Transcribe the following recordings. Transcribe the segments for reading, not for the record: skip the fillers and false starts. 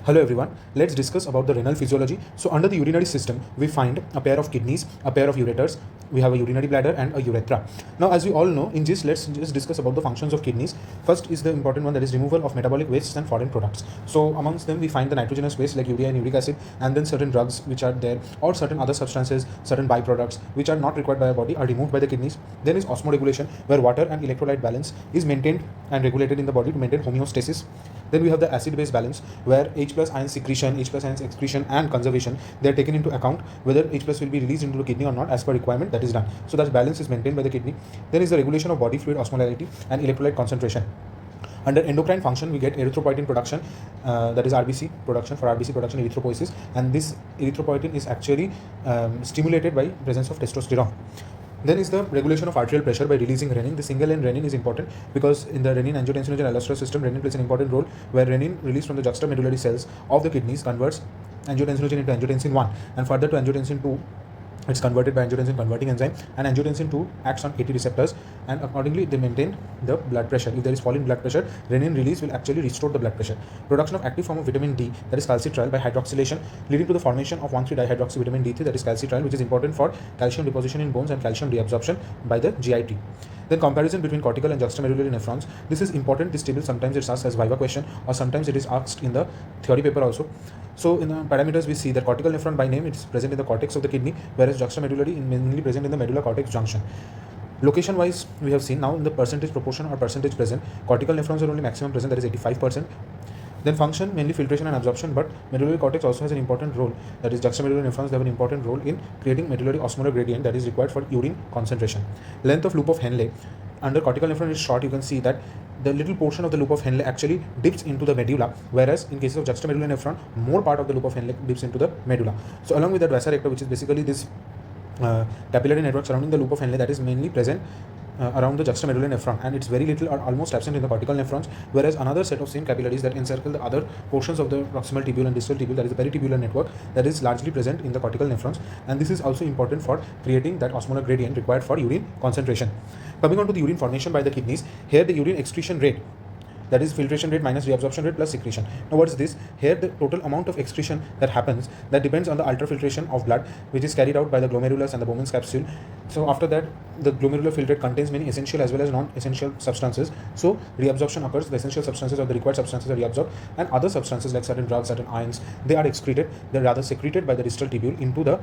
Hello everyone, let's discuss about the renal physiology. So under the urinary system, we find a pair of kidneys, a pair of ureters, we have a urinary bladder and a urethra. Now as we all know, in this let's just discuss about the functions of kidneys. First is the important one, that is removal of metabolic wastes and foreign products. So amongst them we find the nitrogenous waste like urea and uric acid, and then certain drugs which are there, or certain other substances, certain byproducts which are not required by our body are removed by the kidneys. Then is osmoregulation, where water and electrolyte balance is maintained and regulated in the body to maintain homeostasis. Then we have the acid-base balance, where H plus ion secretion, H plus ion excretion and conservation, they are taken into account whether H plus will be released into the kidney or not as per requirement, that is done. So that balance is maintained by the kidney. Then is the regulation of body fluid osmolarity and electrolyte concentration. Under endocrine function, we get erythropoietin production, that is RBC production, for RBC production erythropoiesis, and this erythropoietin is actually stimulated by presence of testosterone. Then is the regulation of arterial pressure by releasing renin. The single and renin is important because in the renin-angiotensinogen aldosterone system, renin plays an important role, where renin released from the juxtamedullary cells of the kidneys converts angiotensinogen into angiotensin 1 and further to angiotensin 2. It's converted by angiotensin converting enzyme, and angiotensin 2 acts on AT receptors, and accordingly they maintain the blood pressure. If there is fall in blood pressure, renin release will actually restore the blood pressure. Production of active form of vitamin D, that is calcitriol, by hydroxylation, leading to the formation of 1,3-dihydroxyvitamin D3, that is calcitriol, which is important for calcium deposition in bones and calcium reabsorption by the GIT. Then comparison between cortical and juxtamedullary nephrons. This is important. This table sometimes it's asked as viva question, or sometimes it is asked in the theory paper also. So in the parameters we see that cortical nephron by name, it's present in the cortex of the kidney, whereas juxtamedullary is mainly present in the medulla cortex junction. Location wise, we have seen now in the percentage proportion or percentage present, cortical nephrons are only maximum present, that is 85%. Then function, mainly filtration and absorption, but medullary cortex also has an important role, that is juxtamedullary nephrons, they have an important role in creating medullary osmolar gradient that is required for urine concentration. Length of loop of Henle, under cortical nephron is short. You can see that the little portion of the loop of Henle actually dips into the medulla, whereas in cases of juxtamedullary nephron, more part of the loop of Henle dips into the medulla. So along with that vasa recta, which is basically this capillary network surrounding the loop of Henle, that is mainly present around the juxtamedullary nephron, and it's very little or almost absent in the cortical nephrons, whereas another set of same capillaries that encircle the other portions of the proximal tubule and distal tubule, that is the peritubular network, that is largely present in the cortical nephrons, and this is also important for creating that osmolar gradient required for urine concentration. Coming on to the urine formation by the kidneys, here the urine excretion rate, that is filtration rate minus reabsorption rate plus secretion. Now what is this? Here the total amount of excretion that happens, that depends on the ultrafiltration of blood, which is carried out by the glomerulus and the Bowman's capsule. So after that, the glomerular filtrate contains many essential as well as non-essential substances. So reabsorption occurs, the essential substances or the required substances are reabsorbed, and other substances like certain drugs, certain ions, they are excreted, they are rather secreted by the distal tubule into the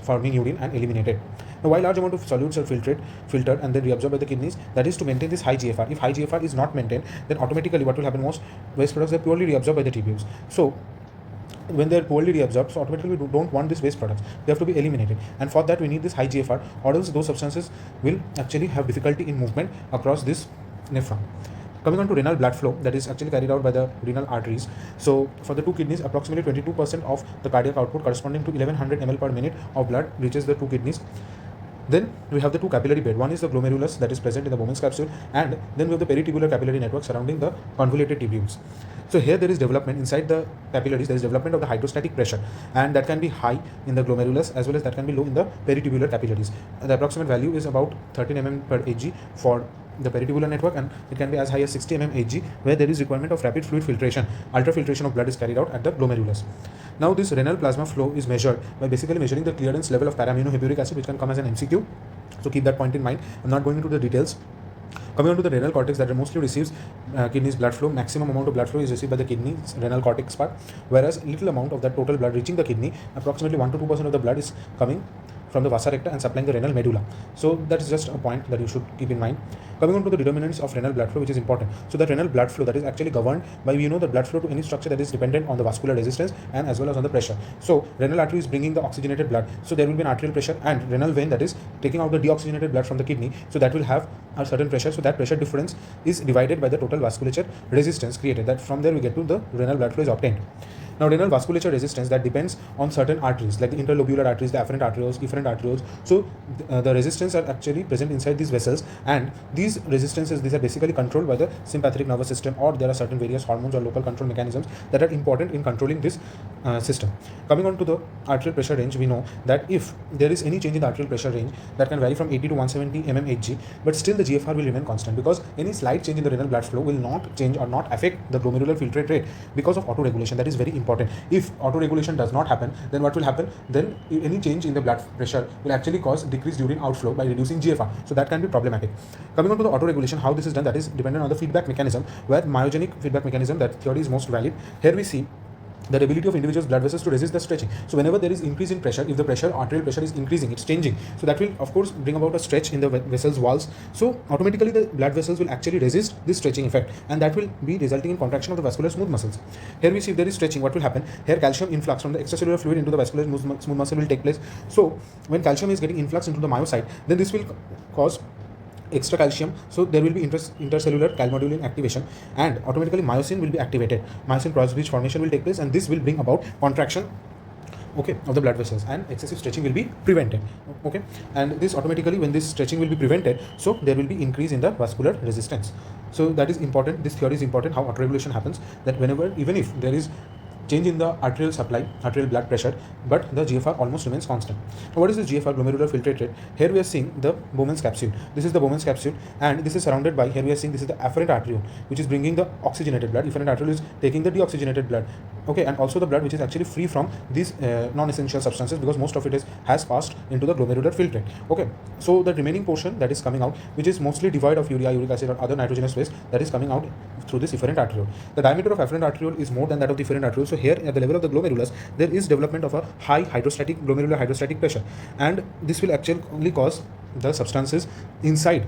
forming urine and eliminated. Now, while large amount of solutes are filtered and then reabsorbed by the kidneys, that is to maintain this high GFR. If high GFR is not maintained, then automatically what will happen, most waste products are purely reabsorbed by the tubules. So when they are poorly reabsorbed, so automatically we don't want these waste products, they have to be eliminated, and for that we need this high GFR, or else those substances will actually have difficulty in movement across this nephron. Coming on to renal blood flow, that is actually carried out by the renal arteries. So for the two kidneys, approximately 22% of the cardiac output corresponding to 1100 ml per minute of blood reaches the two kidneys. Then we have the two capillary bed. One is the glomerulus that is present in the Bowman's capsule, and then we have the peritubular capillary network surrounding the convoluted tubules. So here there is development inside the capillaries, there is development of the hydrostatic pressure, and that can be high in the glomerulus as well as that can be low in the peritubular capillaries. The approximate value is about 13 mm per Hg for the peritubular network, and it can be as high as 60 mm Hg, where there is requirement of rapid fluid filtration. Ultrafiltration of blood is carried out at the glomerulus. Now this renal plasma flow is measured by basically measuring the clearance level of para-aminohippuric acid, which can come as an MCQ. So keep that point in mind. I'm not going into the details. Coming on to the renal cortex, that mostly receives kidneys blood flow. Maximum amount of blood flow is received by the kidneys renal cortex part, whereas little amount of that total blood reaching the kidney, approximately 1 to 2% of the blood is coming from the vasa recta and supplying the renal medulla. So that is just a point that you should keep in mind. Coming on to the determinants of renal blood flow, which is important. So the renal blood flow, that is actually governed by, we know, the blood flow to any structure that is dependent on the vascular resistance and as well as on the pressure. So renal artery is bringing the oxygenated blood, so there will be an arterial pressure, and renal vein, that is taking out the deoxygenated blood from the kidney, so that will have a certain pressure. So that pressure difference is divided by the total vasculature resistance created. That from there we get to the renal blood flow is obtained. Now renal vasculature resistance, that depends on certain arteries like the interlobular arteries, the afferent arterioles, efferent arterioles. So the resistance are actually present inside these vessels, and these resistances, these are basically controlled by the sympathetic nervous system, or there are certain various hormones or local control mechanisms that are important in controlling this system. Coming on to the arterial pressure range, we know that if there is any change in the arterial pressure range, that can vary from 80 to 170 mmHg, but still the GFR will remain constant, because any slight change in the renal blood flow will not change or not affect the glomerular filtrate rate because of autoregulation. That is very important. important. If autoregulation does not happen, then what will happen? Then any change in the blood pressure will actually cause decreased urine outflow by reducing GFR. So that can be problematic. Coming on to the autoregulation, how this is done, that is dependent on the feedback mechanism, where myogenic feedback mechanism, that theory is most valid. Here we see the ability of individuals' blood vessels to resist the stretching. So whenever there is increase in pressure, if the arterial pressure is increasing, it's changing. So that will of course bring about a stretch in the vessel's walls. So automatically the blood vessels will actually resist this stretching effect, and that will be resulting in contraction of the vascular smooth muscles. Here we see if there is stretching, what will happen? Here calcium influx from the extracellular fluid into the vascular smooth muscle will take place. So when calcium is getting influx into the myocyte, then this will cause extra calcium, so there will be intercellular calmodulin activation, and automatically myosin will be activated. Myosin cross bridge formation will take place, and this will bring about contraction, okay, of the blood vessels, and excessive stretching will be prevented, okay. And this automatically, when this stretching will be prevented, so there will be increase in the vascular resistance. So that is important. This theory is important, how autoregulation happens, that whenever, even if there is change in the arterial supply, arterial blood pressure, but the GFR almost remains constant. Now, what is this GFR, glomerular filtrate rate? Here we are seeing the Bowman's capsule. This is the Bowman's capsule, and this is surrounded by, here we are seeing this is the afferent arteriole, which is bringing the oxygenated blood. Efferent arteriole is taking the deoxygenated blood, okay, and also the blood which is actually free from these non-essential substances, because most of it has passed into the glomerular filtrate, okay. So the remaining portion that is coming out, which is mostly devoid of urea, uric acid, or other nitrogenous waste, that is coming out through this efferent arteriole. The diameter of afferent arteriole is more than that of the efferent arteriole. So here at the level of the glomerulus, there is development of a high glomerular hydrostatic pressure, and this will actually cause the substances inside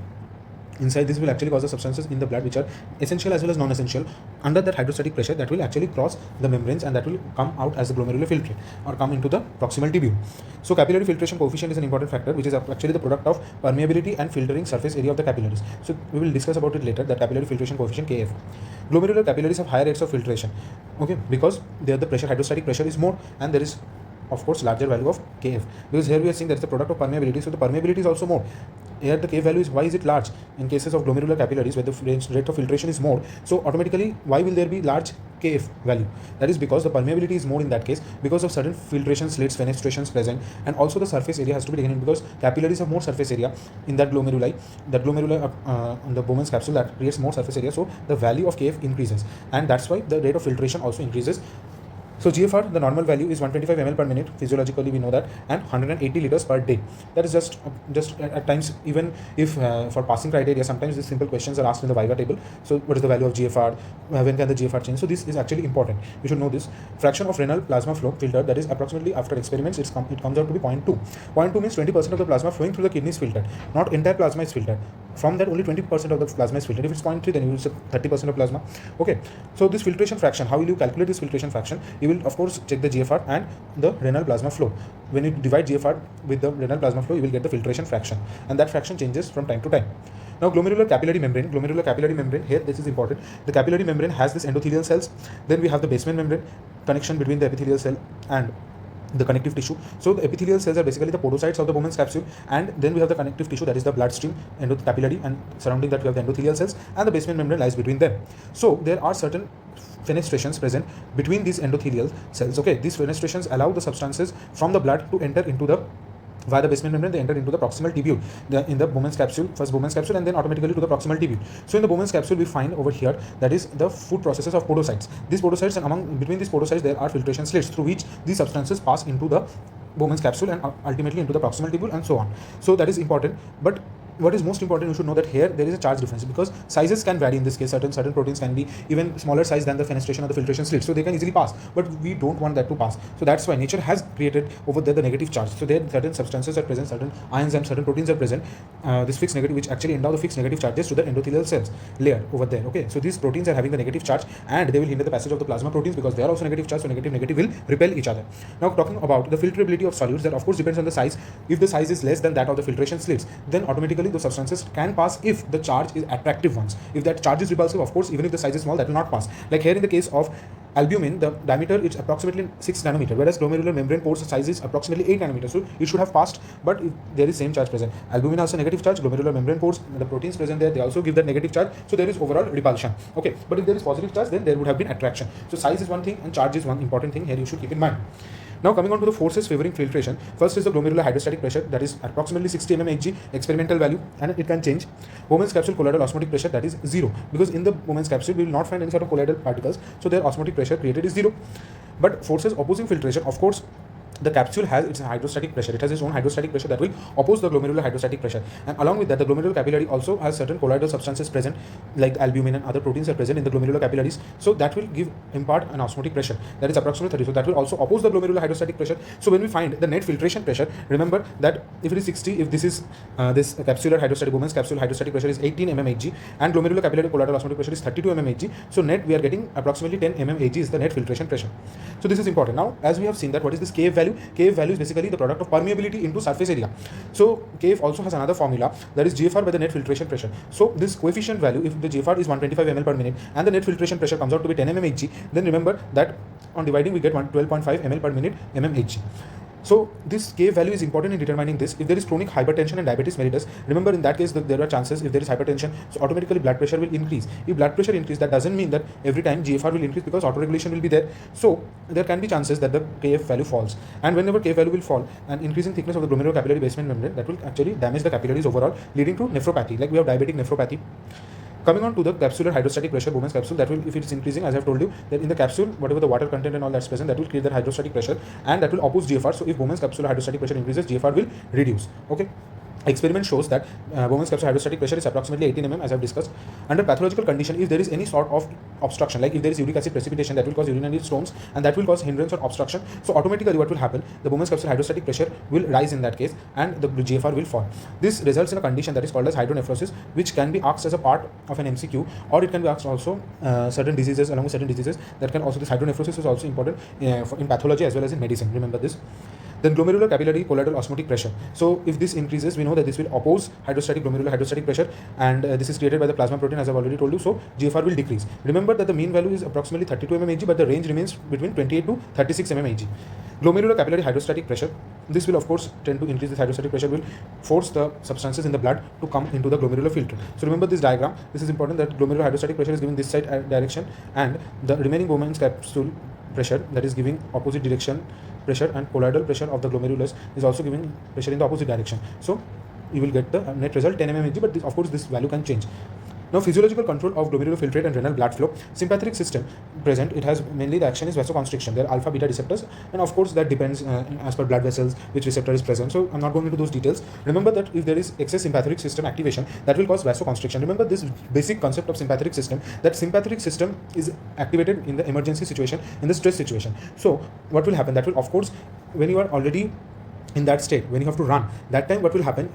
this will actually cause the substances in the blood which are essential as well as non-essential under that hydrostatic pressure, that will actually cross the membranes, and that will come out as the glomerular filtrate or come into the proximal tubule. So capillary filtration coefficient is an important factor, which is actually the product of permeability and filtering surface area of the capillaries. So we will discuss about it later, that capillary filtration coefficient Kf. Glomerular capillaries have higher rates of filtration, okay, because there the pressure, hydrostatic pressure is more, and there is of course larger value of Kf, because here we are seeing that is the product of permeability, so the permeability is also more. Here the K value is, why is it large? In cases of glomerular capillaries where the rate of filtration is more, so automatically why will there be large Kf value? That is because the permeability is more in that case, because of certain filtration slits, fenestrations present, and also the surface area has to be taken in, because capillaries have more surface area in that glomeruli. That glomerular on the Bowman's capsule, that creates more surface area, so the value of Kf increases, and that's why the rate of filtration also increases. So GFR, the normal value is 125 ml per minute, physiologically we know that, and 180 liters per day. That is just at times, even if for passing criteria, sometimes these simple questions are asked in the Viva table. So what is the value of GFR? When can the GFR change? So this is actually important. You should know this. Fraction of renal plasma flow filtered, that is approximately after experiments, it comes out to be 0.2. 0.2 means 20% of the plasma flowing through the kidney is filtered. Not entire plasma is filtered. From that, only 20% of the plasma is filtered. If it's 0.3, then you will say 30% of plasma. Okay. So this filtration fraction, how will you calculate this filtration fraction? You will of course check the GFR and the renal plasma flow. When you divide GFR with the renal plasma flow, you will get the filtration fraction, and that fraction changes from time to time. Now glomerular capillary membrane, here this is important. The capillary membrane has this endothelial cells, then we have the basement membrane, connection between the epithelial cell and the connective tissue. So the epithelial cells are basically the podocytes of the Bowman's capsule, and then we have the connective tissue, that is the bloodstream, capillary, and surrounding that we have the endothelial cells, and the basement membrane lies between them. So there are certain fenestrations present between these endothelial cells, okay. These fenestrations allow the substances from the blood to enter into the, via the basement membrane, they enter into the proximal tubule in the Bowman's capsule, first Bowman's capsule, and then automatically to the proximal tubule. So in the Bowman's capsule, we find over here, that is the food processes of podocytes. These podocytes, and between these podocytes there are filtration slits through which these substances pass into the Bowman's capsule and ultimately into the proximal tubule and so on. So that is important. But what is most important, you should know that here there is a charge difference, because sizes can vary in this case. Certain proteins can be even smaller size than the fenestration or the filtration slit, so they can easily pass, but we don't want that to pass. So that's why nature has created over there the negative charge. So there certain substances are present, certain ions and certain proteins are present, this fixed negative, which actually endow the fixed negative charges to the endothelial cells layer over there, okay. So these proteins are having the negative charge, and they will hinder the passage of the plasma proteins, because they are also negative charge, so negative will repel each other. Now talking about the filterability of solutes, that of course depends on the size. If the size is less than that of the filtration slits, then automatically the substances can pass if the charge is attractive ones. If that charge is repulsive, of course, even if the size is small, that will not pass. Like here in the case of albumin, the diameter is approximately 6 nanometer, whereas glomerular membrane pores size is approximately 8 nanometer. So it should have passed, but if there is same charge present. Albumin also negative charge, glomerular membrane pores, the proteins present there, they also give that negative charge. So there is overall repulsion. Okay, but if there is positive charge, then there would have been attraction. So size is one thing and charge is one important thing here you should keep in mind. Now coming on to the forces favoring filtration, first is the glomerular hydrostatic pressure, that is approximately 60 mmHg, experimental value, and it can change. Bowman's capsule colloidal osmotic pressure, that is 0, because in the Bowman's capsule we will not find any sort of colloidal particles, so their osmotic pressure created is 0. But forces opposing filtration, of course, the capsule has its hydrostatic pressure. It has its own hydrostatic pressure that will oppose the glomerular hydrostatic pressure. And along with that, the glomerular capillary also has certain colloidal substances present, like albumin and other proteins are present in the glomerular capillaries. So that will impart an osmotic pressure that is approximately 30. So that will also oppose the glomerular hydrostatic pressure. So when we find the net filtration pressure, remember that if it is 60, if this is this capsular hydrostatic, Bowman's capsule hydrostatic pressure is 18 mmHg and glomerular capillary colloidal osmotic pressure is 32 mmHg. So net we are getting approximately 10 mmHg is the net filtration pressure. So this is important. Now, as we have seen that what is this Kf value? Kf value is basically the product of permeability into surface area. So Kf also has another formula, that is GFR by the net filtration pressure. So this coefficient value, if the GFR is 125 ml per minute and the net filtration pressure comes out to be 10 mmHg, then remember that on dividing we get 12.5 ml per minute mmHg. So this K value is important in determining this. If there is chronic hypertension and diabetes mellitus, remember in that case that there are chances, if there is hypertension, so automatically blood pressure will increase. If blood pressure increase, that doesn't mean that every time GFR will increase, because autoregulation will be there. So there can be chances that the KF value falls. And whenever KF value will fall, an increasing thickness of the glomerular capillary basement membrane, that will actually damage the capillaries overall, leading to nephropathy. Like we have diabetic nephropathy. Coming on to the capsular hydrostatic pressure, Bowman's capsule, that will, if it is increasing, as I have told you, that in the capsule, whatever the water content and all that's present, that will create the hydrostatic pressure and that will oppose GFR. So if Bowman's capsular hydrostatic pressure increases, GFR will reduce. Okay. Experiment shows that Bowman's capsule hydrostatic pressure is approximately 18 mm, as I have discussed. Under pathological condition, if there is any sort of obstruction, like if there is uric acid precipitation, that will cause urinary stones and that will cause hindrance or obstruction. So automatically what will happen, the Bowman's capsule hydrostatic pressure will rise in that case and the GFR will fall. This results in a condition that is called as hydronephrosis, which can be asked as a part of an MCQ, or it can be asked also certain diseases, along with certain diseases that can also, this hydronephrosis is also important in pathology as well as in medicine. Remember this. Then glomerular capillary colloidal osmotic pressure. So if this increases, we know that this will oppose glomerular hydrostatic pressure, and this is created by the plasma protein, as I've already told you. So GFR will decrease. Remember that the mean value is approximately 32 mmHg, but the range remains between 28 to 36 mmHg. Glomerular capillary hydrostatic pressure. This will of course tend to increase. This hydrostatic pressure will force the substances in the blood to come into the glomerular filter. So remember this diagram. This is important, that glomerular hydrostatic pressure is given this side direction, and the remaining Bowman's capsule pressure, that is giving opposite direction pressure, and colloidal pressure of the glomerulus is also giving pressure in the opposite direction. So you will get the net result 10 mmHg, but this, of course this value can change. Now, physiological control of glomerular filtrate and renal blood flow. Sympathetic system present, it has mainly the action is vasoconstriction. There are alpha beta receptors, and of course that depends as per blood vessels which receptor is present. So I'm not going into those details. Remember that if there is excess sympathetic system activation, that will cause vasoconstriction. Remember this basic concept of sympathetic system, that sympathetic system is activated in the emergency situation, in the stress situation. So what will happen, that will of course, when you are already in that state, when you have to run, that time what will happen,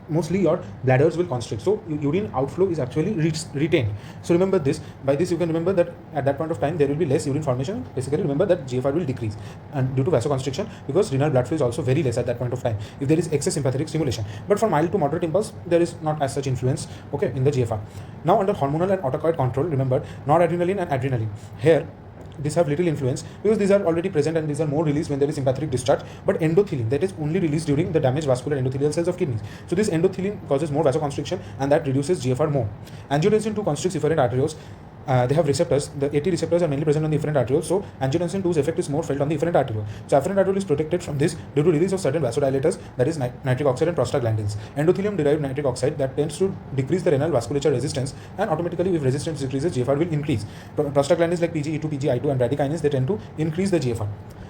mostly your bladders will constrict, so urine outflow is actually retained. So remember this. By this you can remember that at that point of time there will be less urine formation. Basically remember that GFR will decrease, and due to vasoconstriction, because renal blood flow is also very less at that point of time if there is excess sympathetic stimulation. But for mild to moderate impulse, there is not as such influence, okay, in the GFR. Now under hormonal and autocoid control, remember noradrenaline and adrenaline. Here these have little influence because these are already present and these are more released when there is sympathetic discharge, but endothelin, that is only released during the damaged vascular endothelial cells of kidneys. So this endothelin causes more vasoconstriction and that reduces GFR more. Angiotensin 2 constricts efferent arterioles. They have receptors. The AT receptors are mainly present on the efferent arterioles, so angiotensin 2's effect is more felt on the efferent arteriole. So afferent arteriole is protected from this due to release of certain vasodilators, that is nitric oxide and prostaglandins. Endothelium derived nitric oxide, that tends to decrease the renal vasculature resistance, and automatically if resistance decreases, GFR will increase. Prostaglandins like PGE2, PGI2 and bradykinase, they tend to increase the GFR.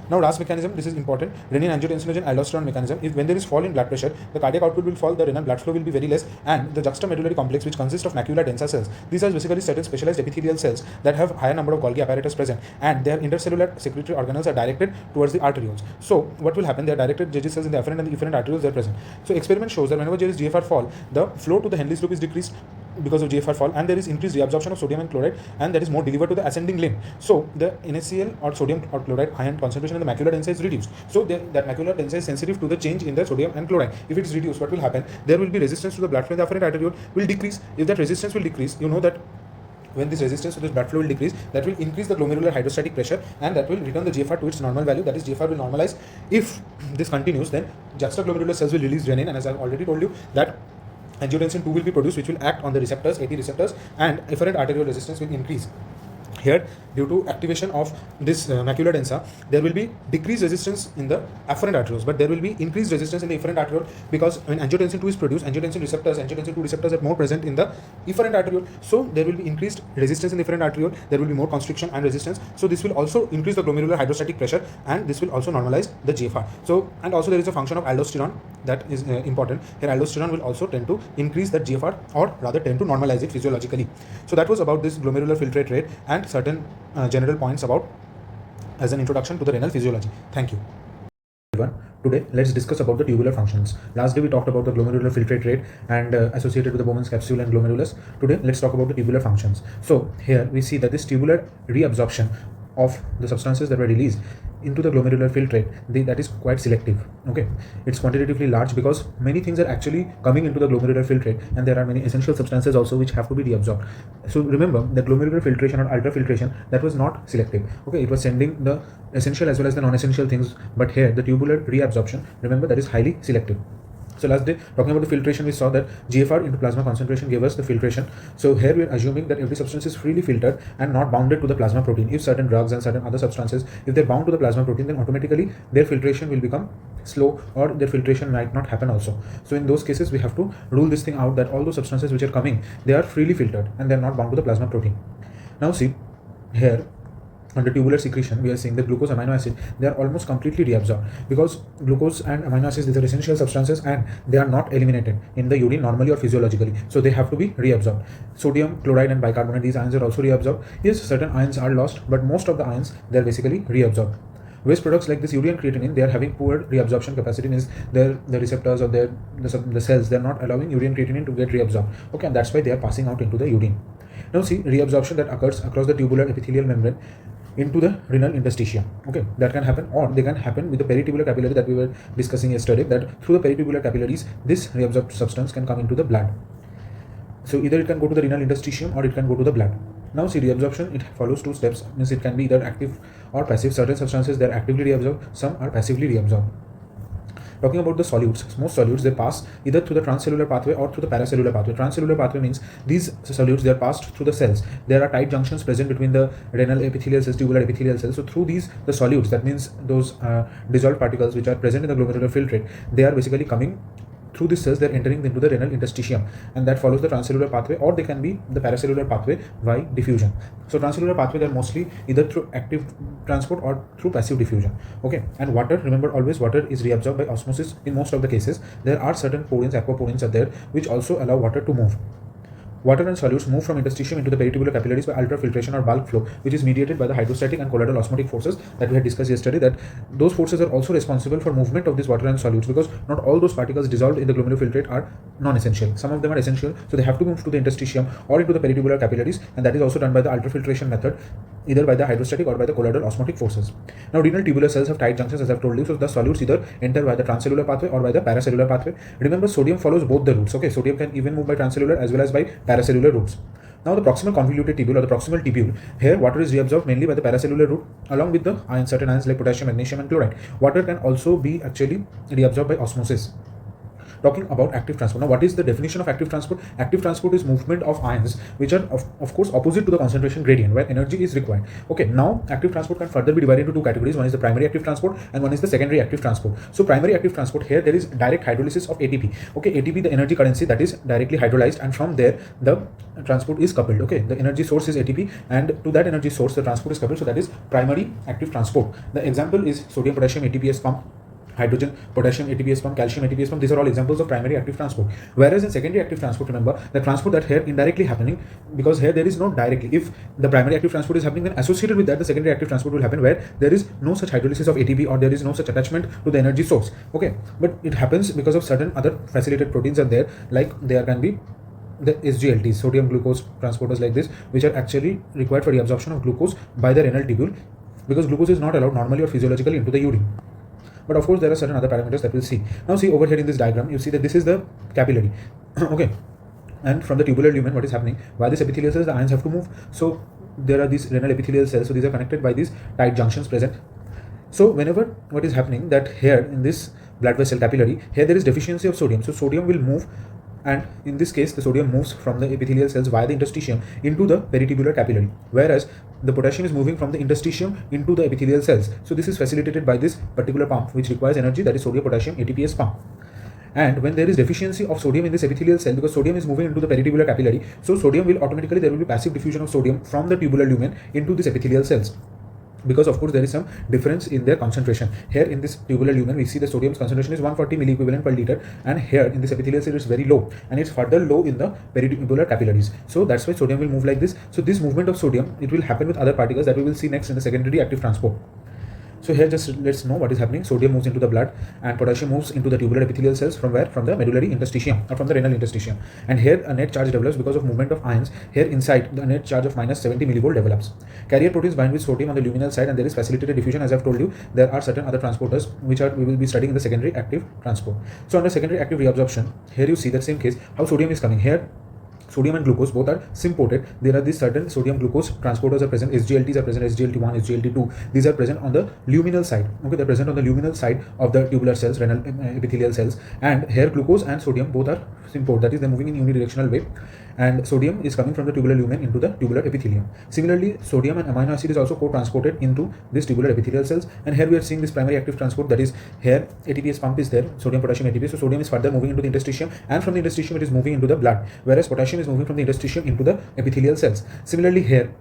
Now RAS mechanism, this is important. Renin angiotensinogen aldosterone mechanism. If when there is fall in blood pressure, the cardiac output will fall, the renal blood flow will be very less, and the juxtamedullary complex, which consists of macula densa cells. These are basically certain specialized epithelial cells that have higher number of Golgi apparatus present, and their intercellular secretory organelles are directed towards the arterioles. So what will happen? They are directed JJ cells in the afferent and the efferent arterioles, they are present. So experiment shows that whenever there is GFR fall, the flow to the Henle's loop is decreased because of GFR fall, and there is increased reabsorption of sodium and chloride, and that is more delivered to the ascending limb. So the NaCl or sodium or chloride ion concentration in the macula densa is reduced. So that macula densa is sensitive to the change in the sodium and chloride. If it is reduced, what will happen? There will be resistance to the blood flow in the afferent arteriole will decrease. If that resistance will decrease, you know that when this resistance to this blood flow will decrease, that will increase the glomerular hydrostatic pressure, and that will return the GFR to its normal value, that is GFR will normalize. If this continues, then juxtaglomerular cells will release renin, and as I have already told you that angiotensin 2 will be produced, which will act on the receptors, AT receptors, and efferent arteriole resistance will increase. Here, due to activation of this macula densa, there will be decreased resistance in the afferent arterioles, but there will be increased resistance in the efferent arteriole, because when angiotensin 2 is produced, angiotensin 2 receptors are more present in the efferent arteriole. So there will be increased resistance in the efferent arteriole, there will be more constriction and resistance. So this will also increase the glomerular hydrostatic pressure, and this will also normalize the GFR. So, and also there is a function of aldosterone that is important. Here aldosterone will also tend to increase that GFR, or rather tend to normalize it physiologically. So that was about this glomerular filtrate rate and certain general points about as an introduction to the renal physiology. Thank you. Today, let's discuss about the tubular functions. Last day we talked about the glomerular filtrate rate and associated with the Bowman's capsule and glomerulus. Today, let's talk about the tubular functions. So here we see that this tubular reabsorption of the substances that were released into the glomerular filtrate, that is quite selective. Okay, it's quantitatively large because many things are actually coming into the glomerular filtrate, and there are many essential substances also which have to be reabsorbed. So remember, the glomerular filtration or ultrafiltration, that was not selective. Okay, it was sending the essential as well as the non-essential things, but here the tubular reabsorption, remember, that is highly selective. So last day, talking about the filtration, we saw that GFR into plasma concentration gave us the filtration. So here we are assuming that every substance is freely filtered and not bounded to the plasma protein. If certain drugs and certain other substances, if they're bound to the plasma protein, then automatically their filtration will become slow, or their filtration might not happen also. So in those cases, we have to rule this thing out, that all those substances which are coming, they are freely filtered and they're not bound to the plasma protein. Now see, here under tubular secretion, we are seeing that glucose, amino acid, they are almost completely reabsorbed, because glucose and amino acids, these are essential substances and they are not eliminated in the urine normally or physiologically. So they have to be reabsorbed. Sodium, chloride and bicarbonate, these ions are also reabsorbed. Yes, certain ions are lost, but most of the ions, they are basically reabsorbed. Waste products like this urea and creatinine, they are having poor reabsorption capacity, means the receptors or the cells, they are not allowing urea and creatinine to get reabsorbed. Okay, and that's why they are passing out into the urine. Now see, reabsorption that occurs across the tubular epithelial membrane into the renal interstitium. Okay, that can happen, or they can happen with the peritubular capillary that we were discussing yesterday, that through the peritubular capillaries, this reabsorbed substance can come into the blood. So either it can go to the renal interstitium or it can go to the blood. Now see, reabsorption, it follows two steps, means it can be either active or passive. Certain substances, they are actively reabsorbed, some are passively reabsorbed. Talking about the solutes, most solutes, they pass either through the transcellular pathway or through the paracellular pathway. Transcellular pathway means these solutes, they are passed through the cells. There are tight junctions present between the renal epithelial cells, tubular epithelial cells. So through these, the solutes, that means those dissolved particles which are present in the glomerular filtrate, they are basically coming through these cells, they're entering into the renal interstitium, and that follows the transcellular pathway, or they can be the paracellular pathway by diffusion. So transcellular pathway, they're mostly either through active transport or through passive diffusion. Okay, and water, remember always, water is reabsorbed by osmosis in most of the cases. There are certain porins, aquaporins are there, which also allow water to move. Water and solutes move from interstitium into the peritubular capillaries by ultrafiltration or bulk flow, which is mediated by the hydrostatic and colloidal osmotic forces that we had discussed yesterday, that those forces are also responsible for movement of this water and solutes, because not all those particles dissolved in the glomerular filtrate are non-essential. Some of them are essential, so they have to move to the interstitium or into the peritubular capillaries, and that is also done by the ultrafiltration method, either by the hydrostatic or by the colloidal osmotic forces. Now renal tubular cells have tight junctions, as I've told you, so the solutes either enter by the transcellular pathway or by the paracellular pathway. Remember, sodium follows both the routes. Okay, sodium can even move by transcellular as well as by paracellular routes. Now the proximal convoluted tubule or the proximal tubule, here water is reabsorbed mainly by the paracellular route along with the ions, certain ions like potassium, magnesium and chloride. Water can also be actually reabsorbed by osmosis. Talking about active transport. Now, what is the definition of active transport? Active transport is movement of ions which are of course opposite to the concentration gradient where energy is required. Okay, now active transport can further be divided into two categories. One is the primary active transport and one is the secondary active transport. So primary active transport, here there is direct hydrolysis of ATP. Okay, ATP, the energy currency, that is directly hydrolyzed, and from there the transport is coupled. Okay, the energy source is ATP and to that energy source the transport is coupled, so that is primary active transport. The example is sodium potassium ATPase pump, hydrogen potassium ATPase pump, calcium ATPase pump. These are all examples of primary active transport. Whereas in secondary active transport, remember the transport that here indirectly happening, because here there is no directly. If the primary active transport is happening, then associated with that the secondary active transport will happen where there is no such hydrolysis of ATP or there is no such attachment to the energy source. Okay, but it happens because of certain other facilitated proteins are there, like there can be the SGLTs, sodium glucose transporters like this, which are actually required for the absorption of glucose by the renal tubule, because glucose is not allowed normally or physiologically into the urine. But of course there are certain other parameters that we'll see. Now see over here in this diagram, you see that this is the capillary. Okay, and from the tubular lumen, what is happening? While this epithelial cells, the ions have to move. So there are these renal epithelial cells. So these are connected by these tight junctions present. So whenever what is happening, that here in this blood vessel capillary, here there is deficiency of sodium. So sodium will move and in this case the sodium moves from the epithelial cells via the interstitium into the peritubular capillary, whereas the potassium is moving from the interstitium into the epithelial cells. So this is facilitated by this particular pump which requires energy, that is sodium potassium ATPase pump. And when there is deficiency of sodium in this epithelial cell, because sodium is moving into the peritubular capillary, so sodium will automatically, there will be passive diffusion of sodium from the tubular lumen into this epithelial cells, because of course there is some difference in their concentration. Here in this tubular lumen we see the sodium's concentration is 140 milliequivalent per liter, and here in this epithelial cell it's very low, and it's further low in the peritubular capillaries. So that's why sodium will move like this. So this movement of sodium, it will happen with other particles that we will see next in the secondary active transport. So here just let's know what is happening. Sodium moves into the blood and potassium moves into the tubular epithelial cells from where? From the medullary interstitium or from the renal interstitium. And here a net charge develops because of movement of ions. Here inside the net charge of minus 70 millivolt develops. Carrier proteins bind with sodium on the luminal side, and there is facilitated diffusion. As I've told you, there are certain other transporters which we will be studying in the secondary active transport. So under secondary active reabsorption, here you see that same case how sodium is coming here. Sodium and glucose both are symported. There are these certain sodium glucose transporters are present. SGLTs are present, SGLT1, SGLT2. These are present on the luminal side. Okay, they're present on the luminal side of the tubular cells, renal epithelial cells. And here glucose and sodium both are symport. That is, they're moving in unidirectional way. And sodium is coming from the tubular lumen into the tubular epithelium. Similarly, sodium and amino acid is also co-transported into this tubular epithelial cells. And here we are seeing this primary active transport, that is here ATPase pump is there, sodium potassium ATPase. So sodium is further moving into the interstitium, and from the interstitium it is moving into the blood, whereas potassium is moving from the interstitium into the epithelial cells. Similarly here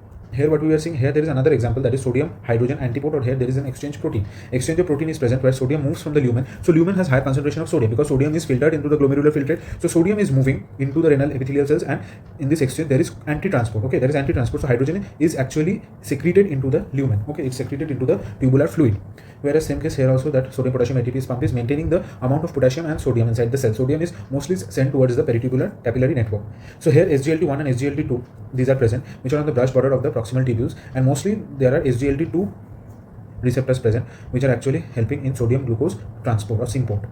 what we are seeing, here there is another example, that is sodium hydrogen antipode, or here there is an exchange protein. Exchange of protein is present where sodium moves from the lumen. So lumen has higher concentration of sodium because sodium is filtered into the glomerular filtrate. So sodium is moving into the renal epithelial cells, and in this exchange there is anti-transport. Okay, there is anti-transport. So hydrogen is actually secreted into the lumen. Okay, it's secreted into the tubular fluid. Whereas same case here also, that sodium potassium ATPase pump is maintaining the amount of potassium and sodium inside the cell. Sodium is mostly sent towards the peritubular capillary network. So here SGLT1 and SGLT2, these are present, which are on the brush border of the proximal tubules, and mostly there are SGLT2 receptors present which are actually helping in sodium glucose transport or symport.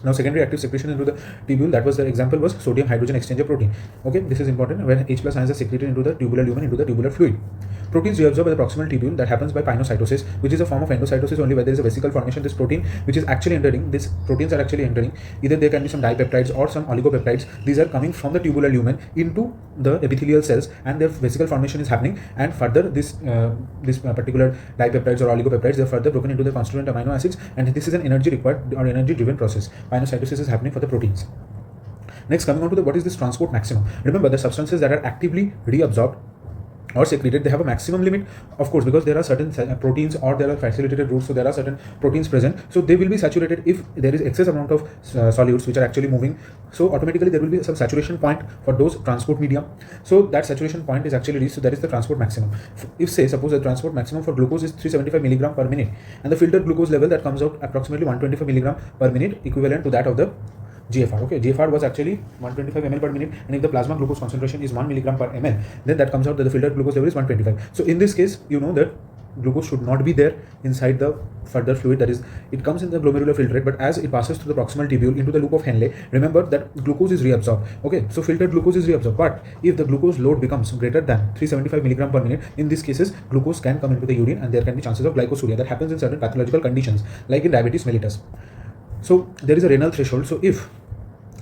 Now secondary active secretion into the tubule, that was the example was sodium hydrogen exchanger protein. Okay, this is important when H+ ions are secreted into the tubular lumen, into the tubular fluid. Proteins reabsorbed by the proximal tubule, that happens by pinocytosis, which is a form of endocytosis only where there is a vesicle formation. This protein which is actually entering, these proteins are actually entering, either there can be some dipeptides or some oligopeptides. These are coming from the tubular lumen into the epithelial cells, and their vesicle formation is happening, and further this particular dipeptides or oligopeptides, they are further broken into the constituent amino acids, and this is an energy required or energy driven process. Pinocytosis is happening for the proteins. Next, coming on to what is this transport maximum. Remember, the substances that are actively reabsorbed or secreted, they have a maximum limit, of course, because there are certain proteins or there are facilitated routes, so there are certain proteins present, so they will be saturated. If there is excess amount of solutes which are actually moving, so automatically there will be some saturation point for those transport medium. So that saturation point is actually reached, so that is the transport maximum. If say suppose the transport maximum for glucose is 375 milligram per minute, and the filtered glucose level that comes out approximately 125 milligram per minute, equivalent to that of the GFR. Okay, GFR was actually 125 ml per minute, and if the plasma glucose concentration is 1 milligram per ml, then that comes out that the filtered glucose level is 125. So in this case, you know that glucose should not be there inside the further fluid, that is, it comes in the glomerular filtrate, but as it passes through the proximal tubule into the loop of Henle, remember that glucose is reabsorbed. Okay, so filtered glucose is reabsorbed, but if the glucose load becomes greater than 375 milligram per minute, in these cases glucose can come into the urine, and there can be chances of glycosuria. That happens in certain pathological conditions like in diabetes mellitus. So there is a renal threshold. So if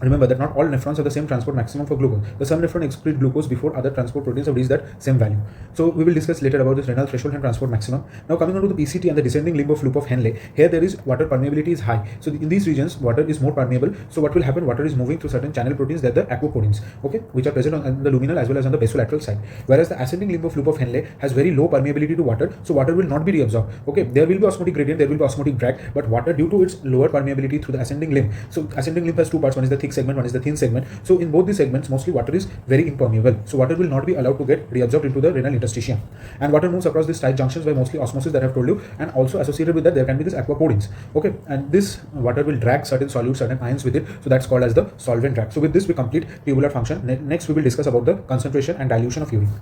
remember that not all nephrons have the same transport maximum for glucose. The some nephron excrete glucose before other transport proteins have reached that same value. So we will discuss later about this renal threshold and transport maximum. Now coming on to the PCT and the descending limb of loop of Henle, here there is water permeability is high. So in these regions water is more permeable. So what will happen? Water is moving through certain channel proteins, that the aquaporins, okay, which are present on the luminal as well as on the basolateral side. Whereas the ascending limb of loop of Henle has very low permeability to water, so water will not be reabsorbed. Okay, there will be osmotic gradient, there will be osmotic drag, but water, due to its lower permeability through the ascending limb. So ascending limb has two parts, one is the thick segment, one is the thin segment. So in both these segments, mostly water is very impermeable. So water will not be allowed to get reabsorbed into the renal interstitium. And water moves across these tight junctions by mostly osmosis that I have told you, and also associated with that there can be this aquaporins. Okay, and this water will drag certain solutes, certain ions with it. So that's called as the solvent drag. So with this we complete tubular function. Next we will discuss about the concentration and dilution of urine.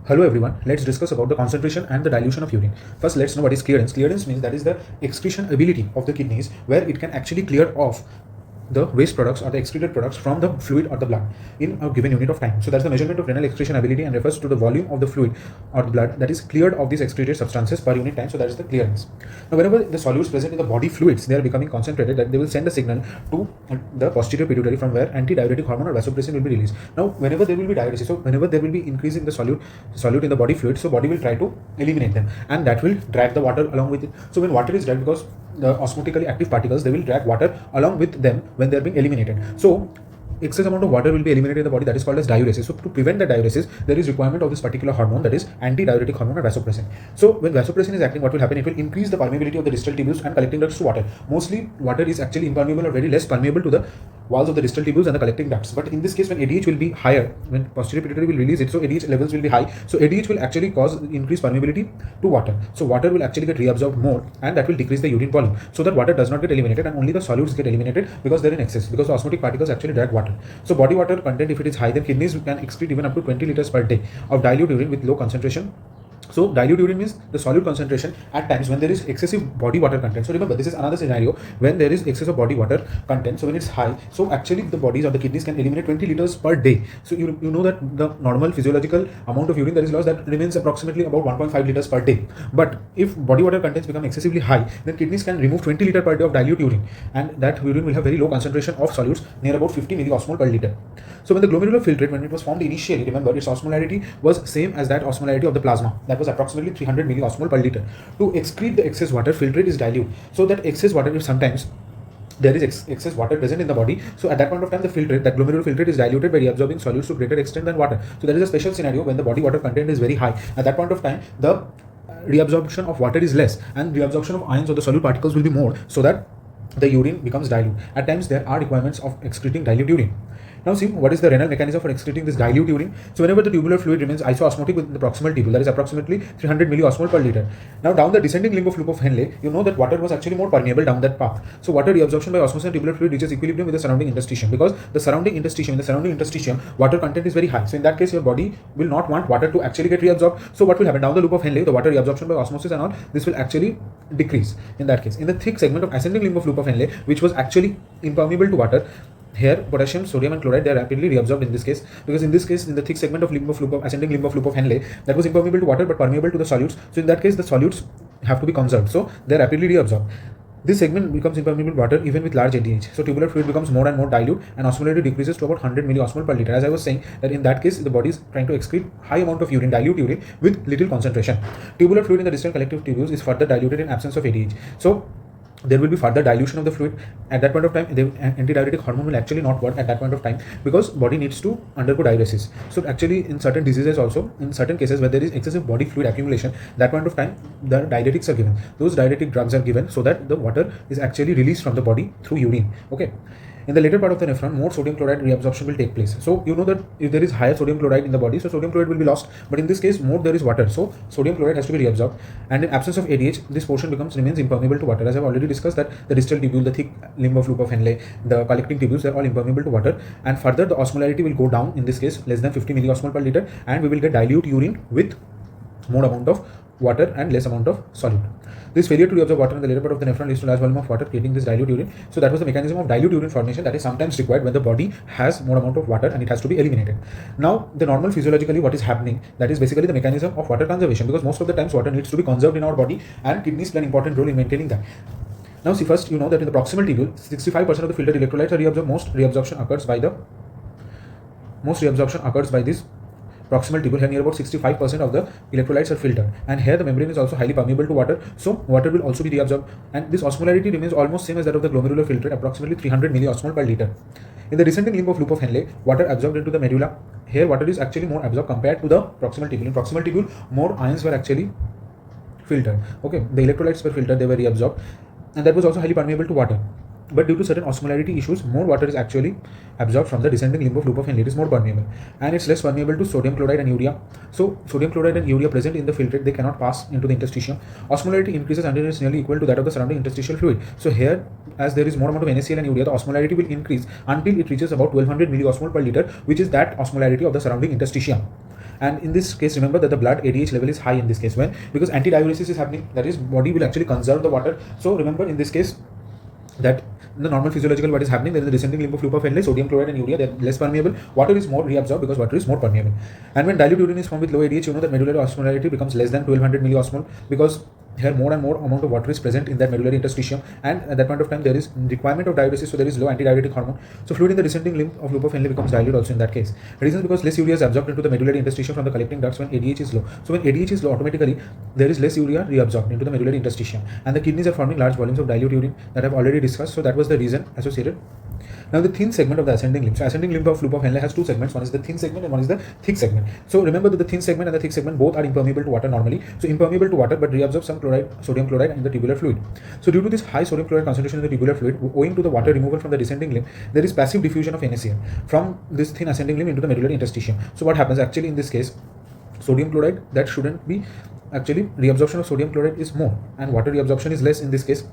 Hello everyone, let's discuss about the concentration and the dilution of urine. First, let's know what is clearance. Clearance means that is the excretion ability of the kidneys, where it can actually clear off the waste products or the excreted products from the fluid or the blood in a given unit of time. So that's the measurement of renal excretion ability and refers to the volume of the fluid or the blood that is cleared of these excreted substances per unit time. So that is the clearance. Now whenever the solutes present in the body fluids, they are becoming concentrated, that they will send a signal to the posterior pituitary from where antidiuretic hormone or vasopressin will be released. Now whenever there will be diuresis, so whenever there will be increase in the solute in the body fluid, so body will try to eliminate them, and that will drag the water along with it. So when water is dragged, because the osmotically active particles, they will drag water along with them when they are being eliminated. So excess amount of water will be eliminated in the body, that is called as diuresis. So to prevent the diuresis, there is requirement of this particular hormone, that is antidiuretic hormone or vasopressin. So when vasopressin is acting, what will happen? It will increase the permeability of the distal tubules and collecting ducts to water. Mostly water is actually impermeable or very less permeable to the walls of the distal tubules and the collecting ducts. But in this case, when ADH will be higher, when posterior pituitary will release it, so ADH levels will be high. So ADH will actually cause increased permeability to water. So water will actually get reabsorbed more, and that will decrease the urine volume. So that water does not get eliminated and only the solutes get eliminated because they're in excess, because the osmotic particles actually drag water. So body water content, if it is high, then kidneys can excrete even up to 20 liters per day of dilute urine with low concentration. So dilute urine means the solute concentration at times when there is excessive body water content. So remember, this is another scenario when there is excess of body water content. So when it's high, so actually the bodies or the kidneys can eliminate 20 liters per day. So you know that the normal physiological amount of urine that is lost, that remains approximately about 1.5 liters per day. But if body water contents become excessively high, then kidneys can remove 20 liters per day of dilute urine, and that urine will have very low concentration of solutes, near about 50 milliosmol per liter. So when the glomerular filtrate, when it was formed initially, remember its osmolarity was same as that osmolarity of the plasma, that was approximately 300 milliosmol per liter. To excrete the excess water, filtrate is dilute. So that excess water, if sometimes there is excess water present in the body, so at that point of time, the filtrate, that glomerular filtrate, is diluted by reabsorbing solutes to greater extent than water. So there is a special scenario when the body water content is very high. At that point of time, the reabsorption of water is less, and reabsorption of ions or the solute particles will be more, so that the urine becomes dilute. At times there are requirements of excreting dilute urine. Now see, what is the renal mechanism for excreting this dilute urine? So whenever the tubular fluid remains isoosmotic within the proximal tubule, that is approximately 300 milliosmol per liter. Now down the descending limb of loop of Henle, you know that water was actually more permeable down that path. So water reabsorption by osmosis and tubular fluid reaches equilibrium with the surrounding interstitium, because the surrounding interstitium, water content is very high. So in that case, your body will not want water to actually get reabsorbed. So what will happen? Down the loop of Henle, the water reabsorption by osmosis and all, this will actually decrease in that case. In the thick segment of ascending limb of loop of Henle, which was actually impermeable to water, here potassium, sodium and chloride, they are rapidly reabsorbed in this case, because in this case, in the thick segment of ascending limb of loop of Henle, that was impermeable to water but permeable to the solutes. So in that case, the solutes have to be conserved, so they are rapidly reabsorbed. This segment becomes impermeable to water even with large ADH. So tubular fluid becomes more and more dilute, and osmolarity decreases to about 100 milliosmol per liter. As I was saying, that in that case, the body is trying to excrete high amount of urine, dilute urine with little concentration. Tubular fluid in the distal collective tubules is further diluted in absence of ADH. So there will be further dilution of the fluid. At that point of time, the antidiuretic hormone will actually not work at that point of time, because body needs to undergo diuresis. So actually, in certain diseases also, in certain cases where there is excessive body fluid accumulation, that point of time, the diuretics are given. Those diuretic drugs are given so that the water is actually released from the body through urine. Okay. In the later part of the nephron, more sodium chloride reabsorption will take place. So you know that if there is higher sodium chloride in the body, so sodium chloride will be lost. But in this case, more there is water, so sodium chloride has to be reabsorbed. And in absence of ADH, this portion remains impermeable to water. As I've already discussed, that the distal tubule, the thick limb of loop of Henle, the collecting tubules, they're all impermeable to water. And further, the osmolarity will go down. In this case, less than 50 milliosmol per liter, and we will get dilute urine with more amount of water and less amount of solute. This failure to reabsorb water in the later part of the nephron leads to large volume of water, creating this dilute urine. So that was the mechanism of dilute urine formation that is sometimes required when the body has more amount of water and it has to be eliminated. Now, the normal physiologically what is happening, that is basically the mechanism of water conservation, because most of the times water needs to be conserved in our body, and kidneys play an important role in maintaining that. Now see, first you know that in the proximal tubule, 65% of the filtered electrolytes are reabsorbed. Most reabsorption occurs by this proximal tubule. Here near about 65% of the electrolytes are filtered, and here the membrane is also highly permeable to water, so water will also be reabsorbed, and this osmolarity remains almost same as that of the glomerular filtrate, approximately 300 milliosmol per liter. In the descending limb of loop of Henle, water absorbed into the medulla. Here water is actually more absorbed compared to the proximal tubule. In proximal tubule, more ions were actually filtered. Okay, the electrolytes were filtered, they were reabsorbed, and that was also highly permeable to water. But due to certain osmolarity issues, more water is actually absorbed from the descending limb of loop of Henle. It is more permeable, and it's less permeable to sodium chloride and urea. So sodium chloride and urea present in the filtrate, they cannot pass into the interstitium. Osmolarity increases until it's nearly equal to that of the surrounding interstitial fluid. So here, as there is more amount of NaCl and urea, the osmolarity will increase until it reaches about 1200 milliosmol per liter, which is that osmolarity of the surrounding interstitium. And in this case, remember that the blood ADH level is high in this case. When? Because antidiuresis is happening, that is, body will actually conserve the water. So remember, in this case, that in the normal physiological what is happening, there is a descending limb of loop of Henle, sodium chloride and urea, they are less permeable. Water is more reabsorbed because water is more permeable. And when dilute urine is formed with low ADH, you know that medullary osmolarity becomes less than 1200 milliosmol, because here more and more amount of water is present in that medullary interstitium, and at that point of time there is requirement of diuresis, so there is low antidiuretic hormone. So fluid in the descending limb of loop of Henle becomes dilute also in that case. Reason because less urea is absorbed into the medullary interstitium from the collecting ducts when ADH is low. So when ADH is low, automatically there is less urea reabsorbed into the medullary interstitium, and the kidneys are forming large volumes of dilute urine that I've already discussed. So that was the reason associated. Now the thin segment of the ascending limb. So ascending limb of loop of Henle has two segments. One is the thin segment and one is the thick segment. So remember that the thin segment and the thick segment both are impermeable to water normally. So impermeable to water but reabsorb some chloride, sodium chloride in the tubular fluid. So due to this high sodium chloride concentration in the tubular fluid, owing to the water removal from the descending limb, there is passive diffusion of NaCl from this thin ascending limb into the medullary interstitium. So what happens actually in this case, sodium chloride that shouldn't be, actually reabsorption of sodium chloride is more and water reabsorption is less in this case.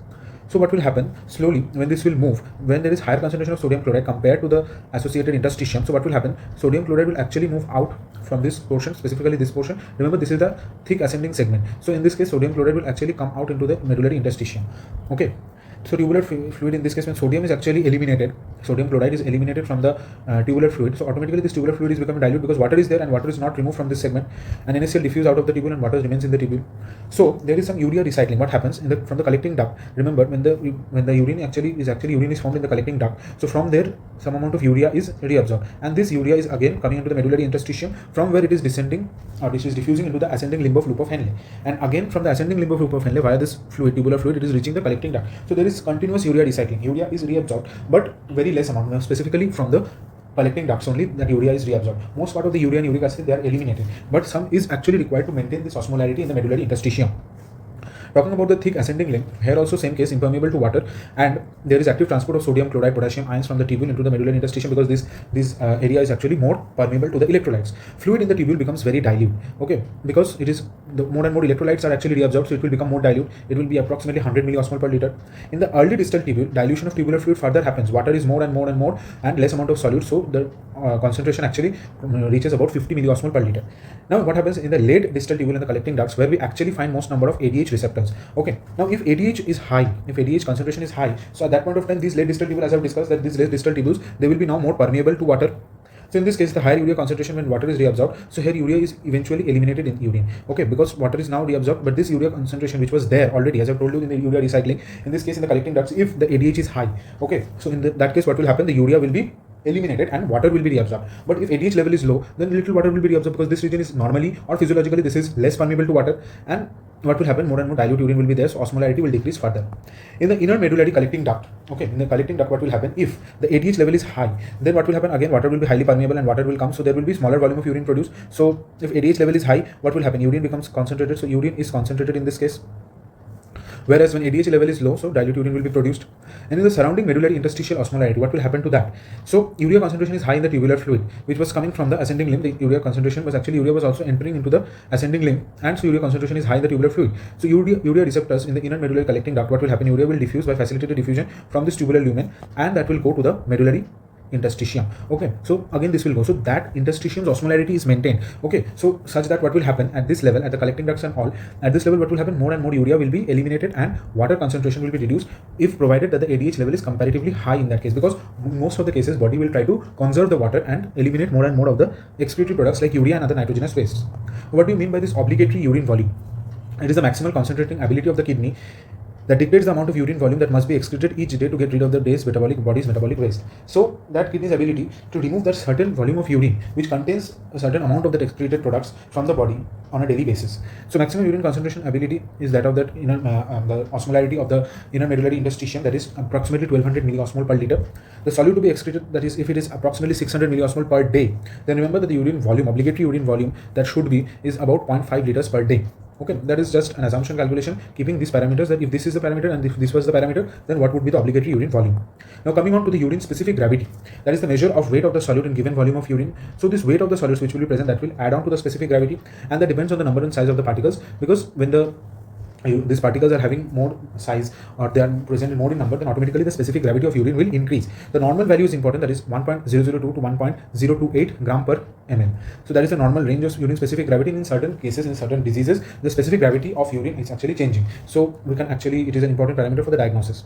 So what will happen slowly when this will move, when there is higher concentration of sodium chloride compared to the associated interstitium, so what will happen, sodium chloride will actually move out from this portion, specifically this portion. Remember this is the thick ascending segment. So in this case sodium chloride will actually come out into the medullary interstitium. Okay. So tubular fluid in this case, when sodium is actually eliminated, sodium chloride is eliminated from the tubular fluid, so automatically this tubular fluid is becoming dilute because water is there and water is not removed from this segment, and NaCl diffuse out of the tubule and water remains in the tubule. So there is some urea recycling. What happens in the, from the collecting duct, remember when the urine urine is formed in the collecting duct, so from there some amount of urea is reabsorbed, and this urea is again coming into the medullary interstitium from where it is descending or it is diffusing into the ascending limb of loop of Henle, and again from the ascending limb of loop of Henle via this fluid, tubular fluid, it is reaching the collecting duct. So there is continuous urea recycling. Urea is reabsorbed but very less amount, specifically from the collecting ducts only that urea is reabsorbed. Most part of the urea and uric acid they are eliminated, but some is actually required to maintain this osmolarity in the medullary interstitium. Talking about the thick ascending limb, here also same case, impermeable to water, and there is active transport of sodium chloride, potassium ions from the tubule into the medullary interstitium because this area is actually more permeable to the electrolytes. Fluid in the tubule becomes very dilute, okay, because it is the more and more electrolytes are actually reabsorbed, so it will become more dilute. It will be approximately 100 milliosmol per liter. In the early distal tubule, dilution of tubular fluid further happens. Water is more and more and more and less amount of solute, so the concentration actually reaches about 50 milliosmol per liter. Now what happens in the late distal tubule and the collecting ducts, where we actually find most number of ADH receptors. Okay, now if ADH is high, if ADH concentration is high, so at that point of time these late distal tubules, as I've discussed, that these late distal tubules they will be now more permeable to water. So in this case, the higher urea concentration when water is reabsorbed, so here urea is eventually eliminated in urine. Okay, because water is now reabsorbed, but this urea concentration which was there already, as I've told you in the urea recycling, in this case in the collecting ducts, if the ADH is high, okay, so in that case what will happen, the urea will be eliminated and water will be reabsorbed. But if ADH level is low, then little water will be reabsorbed because this region is normally or physiologically this is less permeable to water, and what will happen, more and more dilute urine will be there, so osmolarity will decrease further. In the inner medullary collecting duct, okay, in the collecting duct what will happen, if the ADH level is high, then what will happen, again water will be highly permeable and water will come, so there will be smaller volume of urine produced. So if ADH level is high, what will happen, urine becomes concentrated, so urine is concentrated in this case. Whereas when ADH level is low, so dilute urine will be produced. And in the surrounding medullary interstitial osmolarity, what will happen to that? So urea concentration is high in the tubular fluid, which was coming from the ascending limb. The urea concentration was actually, urea was also entering into the ascending limb, and so urea concentration is high in the tubular fluid. So urea receptors in the inner medullary collecting duct, what will happen? Urea will diffuse by facilitated diffusion from this tubular lumen, and that will go to the medullary interstitium. Okay, so again this will go, so that interstitium's osmolarity is maintained. Okay, so such that what will happen at this level, at the collecting ducts and all, at this level what will happen, more and more urea will be eliminated and water concentration will be reduced, if provided that the ADH level is comparatively high in that case, because most of the cases body will try to conserve the water and eliminate more and more of the excretory products like urea and other nitrogenous wastes. What do you mean by this obligatory urine volume? It is the maximal concentrating ability of the kidney that dictates the amount of urine volume that must be excreted each day to get rid of the body's metabolic waste. So that kidney's ability to remove that certain volume of urine which contains a certain amount of the excreted products from the body on a daily basis. So maximum urine concentration ability is that of that inner the osmolarity of the inner medullary interstitium, that is approximately 1200 milliosmol per liter. The solute to be excreted, that is if it is approximately 600 milliosmol per day, then remember that the urine volume, obligatory urine volume that should be, is about 0.5 liters per day. Okay, that is just an assumption calculation, keeping these parameters, that if this is the parameter and if this was the parameter, then what would be the obligatory urine volume. Now coming on to the urine specific gravity, that is the measure of weight of the solute in given volume of urine. So this weight of the solutes which will be present, that will add on to the specific gravity, and that depends on the number and size of the particles, because when these particles are having more size or they are present more in number, then automatically the specific gravity of urine will increase. The normal value is important, that is 1.002 to 1.028 gram per ml. So that is the normal range of urine specific gravity. In certain cases, in certain diseases, the specific gravity of urine is actually changing. So we can actually, it is an important parameter for the diagnosis.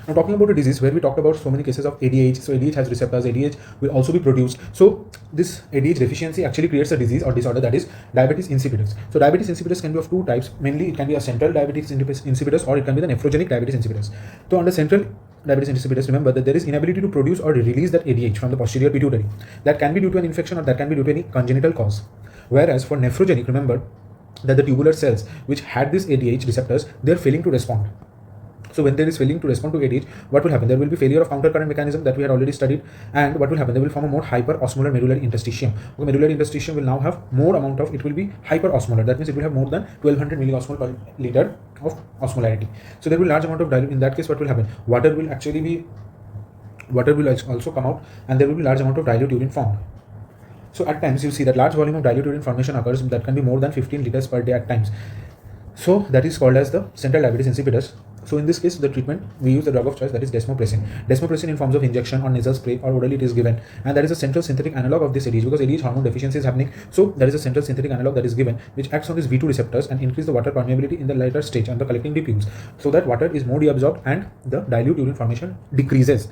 Now talking about a disease where we talked about so many cases of ADH, so ADH has receptors, ADH will also be produced. So this ADH deficiency actually creates a disease or disorder, that is diabetes insipidus. So diabetes insipidus can be of two types. Mainly it can be a central diabetes insipidus or it can be the nephrogenic diabetes insipidus. So under central diabetes insipidus, remember that there is inability to produce or release that ADH from the posterior pituitary. That can be due to an infection or that can be due to any congenital cause. Whereas for nephrogenic, remember that the tubular cells which had this ADH receptors, they are failing to respond. So when there is failing to respond to ADH, what will happen? There will be failure of counter current mechanism that we had already studied, and what will happen? They will form a more hyperosmolar medullary interstitium. Okay, medullary interstitium will now have more amount of, it will be hyperosmolar. That means it will have more than 1200 milliosmol per liter of osmolarity. So there will be large amount of dilute. In that case, what will happen? Water will also come out, and there will be large amount of dilute urine formed. So at times you see that large volume of dilute urine formation occurs that can be more than 15 liters per day at times. So that is called as the central diabetes insipidus. So in this case, the treatment, we use the drug of choice, that is desmopressin. Desmopressin in forms of injection or nasal spray or orally it is given, and that is a central synthetic analog of this ADH, because ADH hormone deficiency is happening. So there is a central synthetic analog that is given which acts on these V2 receptors and increase the water permeability in the later stage and the collecting tubules, so that water is more deabsorbed and the dilute urine formation decreases.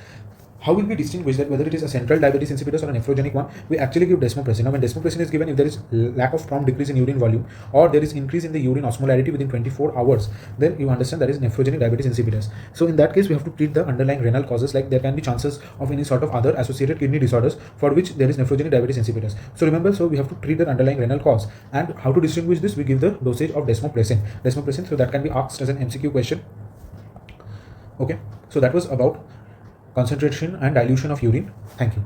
How will we distinguish that whether it is a central diabetes insipidus or a nephrogenic one? We actually give desmopressin. Now when desmopressin is given, if there is lack of prompt decrease in urine volume or there is increase in the urine osmolarity within 24 hours, then you understand that is nephrogenic diabetes insipidus. So in that case, we have to treat the underlying renal causes, like there can be chances of any sort of other associated kidney disorders for which there is nephrogenic diabetes insipidus. So remember, so we have to treat the underlying renal cause, and how to distinguish this? We give the dosage of desmopressin. So that can be asked as an MCQ question. Okay, so that was about concentration and dilution of urine. Thank you.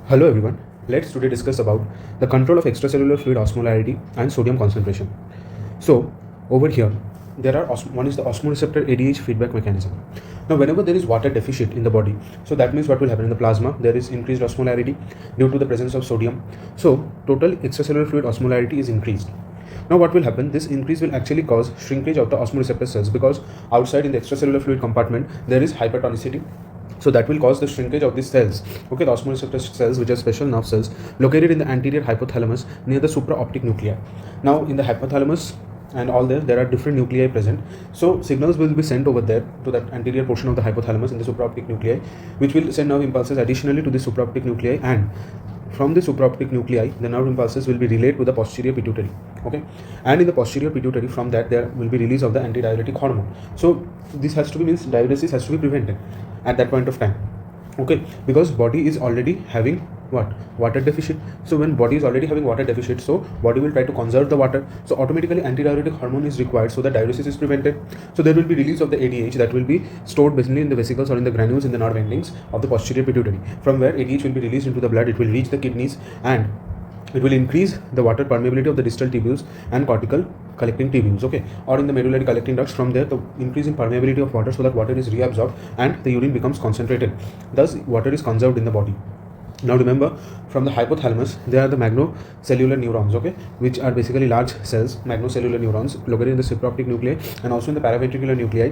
Hello everyone. Let's today discuss about the control of extracellular fluid osmolarity and sodium concentration. So over here, there are one is the osmoreceptor ADH feedback mechanism. Now whenever there is water deficit in the body, so that means what will happen in the plasma? There is increased osmolarity due to the presence of sodium. So total extracellular fluid osmolarity is increased. Now what will happen? This increase will actually cause shrinkage of the osmoreceptor cells, because outside in the extracellular fluid compartment there is hypertonicity. So that will cause the shrinkage of these cells. Okay, the osmoreceptor cells, which are special nerve cells located in the anterior hypothalamus near the supraoptic nuclei. Now in the hypothalamus and all there are different nuclei present. So signals will be sent over there to that anterior portion of the hypothalamus in the supraoptic nuclei, which will send nerve impulses additionally to the supraoptic nuclei, and from the supraoptic nuclei, the nerve impulses will be relayed to the posterior pituitary. Okay, and in the posterior pituitary, from that there will be release of the antidiuretic hormone. So this has to be, means diuresis has to be prevented at that point of time. Okay, because body is already having what? Water deficit. So when body is already having water deficit, so body will try to conserve the water. So automatically antidiuretic hormone is required so that diuresis is prevented. So there will be release of the ADH that will be stored basically in the vesicles or in the granules in the nerve endings of the posterior pituitary. From where ADH will be released into the blood, it will reach the kidneys and it will increase the water permeability of the distal tubules and cortical collecting tubules, okay, or in the medullary collecting ducts. From there, the increase in permeability of water so that water is reabsorbed and the urine becomes concentrated. Thus, water is conserved in the body. Now remember, from the hypothalamus, there are the magnocellular neurons, okay, which are basically large cells, magnocellular neurons located in the supraoptic nuclei and also in the paraventricular nuclei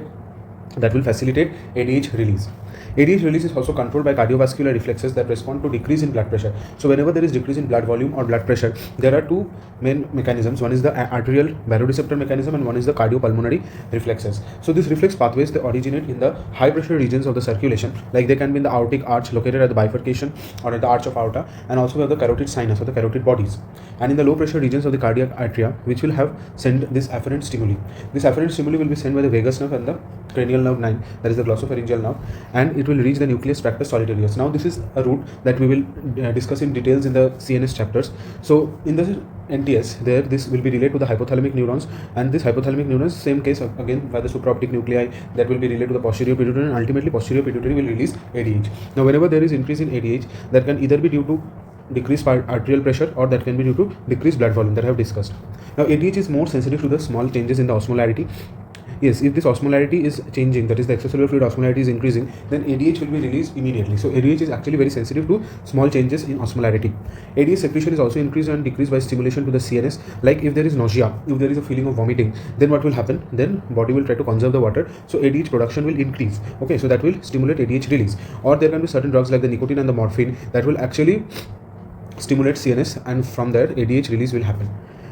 that will facilitate ADH release. ADH release is also controlled by cardiovascular reflexes that respond to decrease in blood pressure. So whenever there is decrease in blood volume or blood pressure, there are two main mechanisms. One is the arterial baroreceptor mechanism and one is the cardiopulmonary reflexes. So these reflex pathways, they originate in the high pressure regions of the circulation, like they can be in the aortic arch located at the bifurcation or at the arch of aorta, and also we have the carotid sinus or the carotid bodies, and in the low pressure regions of the cardiac atria, which will have send this afferent stimuli. This afferent stimuli will be sent by the vagus nerve and the cranial nerve 9, that is the glossopharyngeal nerve, and it will reach the nucleus tractus solitarius. Now this is a route that we will discuss in details in the CNS chapters. So in the NTS, there this will be related to the hypothalamic neurons, and this hypothalamic neurons, same case again by the supraoptic nuclei, that will be related to the posterior pituitary, and ultimately posterior pituitary will release ADH. Now whenever there is increase in ADH, that can either be due to decreased arterial pressure or that can be due to decreased blood volume that I have discussed. Now ADH is more sensitive to the small changes in the osmolarity. Yes, if this osmolarity is changing, that is the extracellular fluid osmolarity is increasing, then ADH will be released immediately. So ADH is actually very sensitive to small changes in osmolarity. ADH secretion is also increased and decreased by stimulation to the CNS. Like if there is nausea, if there is a feeling of vomiting, then what will happen? Then body will try to conserve the water, so ADH production will increase. Okay, so that will stimulate ADH release. Or there can be certain drugs like the nicotine and the morphine that will actually stimulate CNS, and from there ADH release will happen.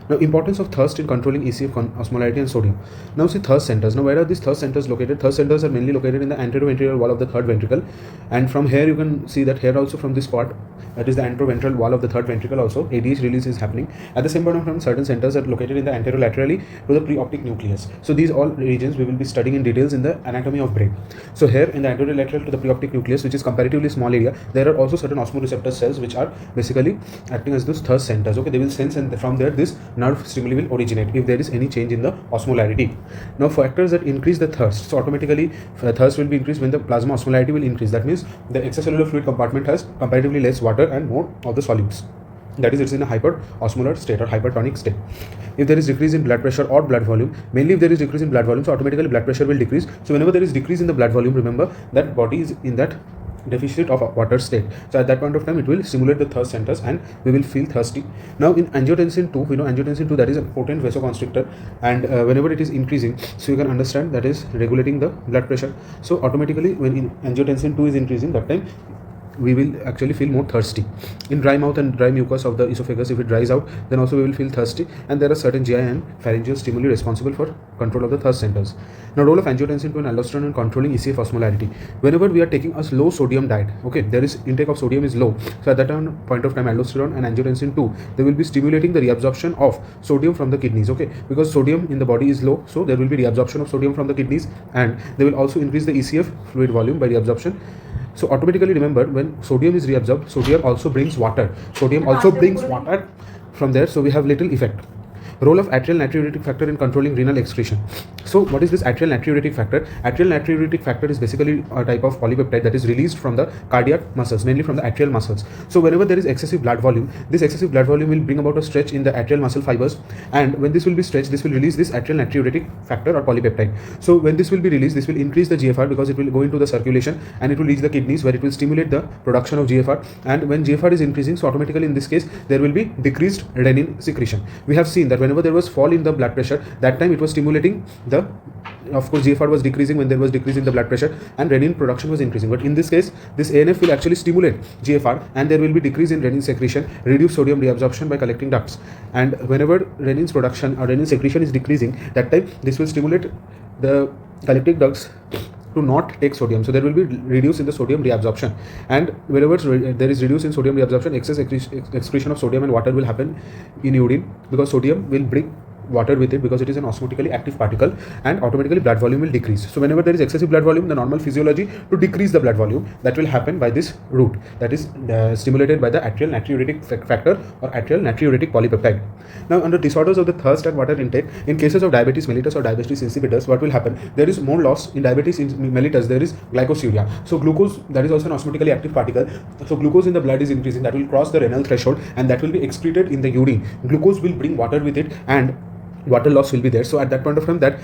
Now, importance of thirst in controlling ECF osmolarity and sodium. Now, see thirst centers. Now, where are these thirst centers located? Thirst centers are mainly located in the anteroventricular wall of the third ventricle, and from here you can see that here also from this part, that is the anteroventral wall of the third ventricle, also ADH release is happening. At the same point of time, certain centers are located in the anterolaterally to the preoptic nucleus. So these all regions we will be studying in details in the anatomy of brain. So here in the anterolateral to the preoptic nucleus, which is comparatively small area, there are also certain osmoreceptor cells which are basically acting as those thirst centers. Okay, they will sense, and from there this nerve stimuli will originate if there is any change in the osmolarity. Now, factors that increase the thirst. So automatically thirst will be increased when the plasma osmolarity will increase. That means the extracellular fluid compartment has comparatively less water and more of the solutes. That is, it's in a hyperosmolar state or hypertonic state. If there is decrease in blood pressure or blood volume, mainly if there is decrease in blood volume, so automatically blood pressure will decrease. So whenever there is decrease in the blood volume, remember that body is in that deficit of water state. So at that point of time, it will stimulate the thirst centers and we will feel thirsty. Now in angiotensin 2, we know angiotensin 2, that is a potent vasoconstrictor, and whenever it is increasing, so you can understand that is regulating the blood pressure. So automatically when angiotensin 2 is increasing, that time we will actually feel more thirsty. In dry mouth and dry mucus of the esophagus, if it dries out, then also we will feel thirsty, and there are certain GI and pharyngeal stimuli responsible for control of the thirst centers. Now, role of angiotensin 2 and aldosterone in controlling ECF osmolarity. Whenever we are taking a low sodium diet, okay, there is intake of sodium is low, so at that point of time, aldosterone and angiotensin 2, they will be stimulating the reabsorption of sodium from the kidneys, okay, because sodium in the body is low, so there will be reabsorption of sodium from the kidneys, and they will also increase the ECF fluid volume by reabsorption. So automatically remember, when sodium is reabsorbed, sodium also brings water. Sodium also brings water from there, so we have little effect. Role of atrial natriuretic factor in controlling renal excretion. So what is this atrial natriuretic factor? Atrial natriuretic factor is basically a type of polypeptide that is released from the cardiac muscles, mainly from the atrial muscles. So whenever there is excessive blood volume, this excessive blood volume will bring about a stretch in the atrial muscle fibers, and when this will be stretched, this will release this atrial natriuretic factor or polypeptide. So when this will be released, this will increase the GFR because it will go into the circulation and it will reach the kidneys, where it will stimulate the production of GFR. And when GFR is increasing, so automatically in this case there will be decreased renin secretion. We have seen that whenever there was fall in the blood pressure, that time it was stimulating the, of course GFR was decreasing when there was decrease in the blood pressure, and renin production was increasing. But in this case, this ANF will actually stimulate GFR, and there will be decrease in renin secretion, reduce sodium reabsorption by collecting ducts. And whenever renin's production or renin secretion is decreasing, that time this will stimulate the collecting ducts to not take sodium, so there will be reduce in the sodium reabsorption. And wherever there is reduce in sodium reabsorption, excess excretion of sodium and water will happen in urine, because sodium will bring water with it, because it is an osmotically active particle, and automatically blood volume will decrease. So whenever there is excessive blood volume, the normal physiology to decrease the blood volume, that will happen by this route, that is stimulated by the atrial natriuretic factor or atrial natriuretic polypeptide. Now, under disorders of the thirst and water intake, in cases of diabetes mellitus or diabetes insipidus, what will happen? There is more loss in diabetes mellitus. There is glycosuria. So glucose, that is also an osmotically active particle. So glucose in the blood is increasing, that will cross the renal threshold, and that will be excreted in the urine. Glucose will bring water with it, and water loss will be there. So at that point of time, that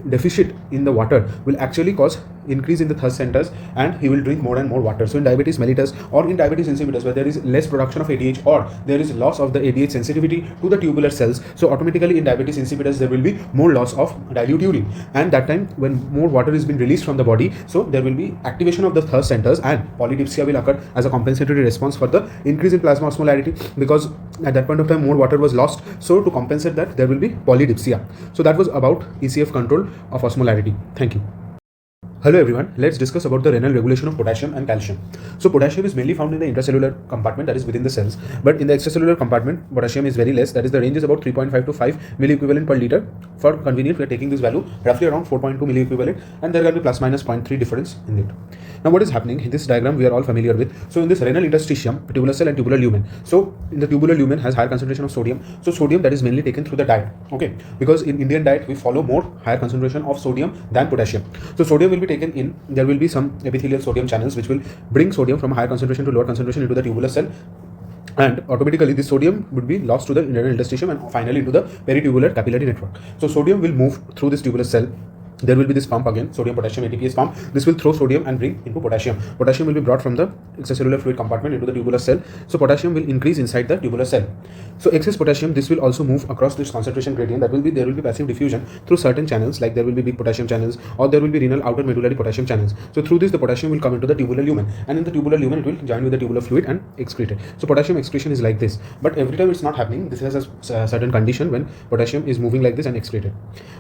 deficit in the water will actually cause increase in the thirst centers, and he will drink more and more water. So in diabetes mellitus or in diabetes insipidus, where there is less production of ADH or there is loss of the ADH sensitivity to the tubular cells, so automatically in diabetes insipidus there will be more loss of dilute urine, and that time when more water is being released from the body, so there will be activation of the thirst centers, and polydipsia will occur as a compensatory response for the increase in plasma osmolarity, because at that point of time more water was lost. So to compensate that, there will be polydipsia. So that was about ECF control of osmolarity. Thank you. Hello everyone, let's discuss about the renal regulation of potassium and calcium. So potassium is mainly found in the intracellular compartment, that is within the cells, but in the extracellular compartment, potassium is very less, that is the range is about 3.5 to 5 milliequivalent per liter. For convenience, we are taking this value roughly around 4.2 milliequivalent, and there can be plus minus 0.3 difference in it. Now what is happening in this diagram we are all familiar with. So in this renal interstitium, tubular cell and tubular lumen. So in the tubular lumen has higher concentration of sodium. So sodium that is mainly taken through the diet, okay, because in Indian diet we follow more higher concentration of sodium than potassium. So sodium will be taken in, there will be some epithelial sodium channels which will bring sodium from higher concentration to lower concentration into the tubular cell, and automatically this sodium would be lost to the renal interstitium and finally into the peritubular capillary network. So sodium will move through this tubular cell there will be this pump again, sodium potassium ATPase pump. This will throw sodium and bring into potassium. Potassium will be brought from the extracellular fluid compartment into the tubular cell. So potassium will increase inside the tubular cell. So excess potassium, this will also move across this concentration gradient. There will be passive diffusion through certain channels, like there will be big potassium channels, or there will be renal outer medullary potassium channels. So through this, the potassium will come into the tubular lumen, and in the tubular lumen it will join with the tubular fluid and excrete it. So potassium excretion is like this, but every time it's not happening. This has a certain condition when potassium is moving like this and excreted.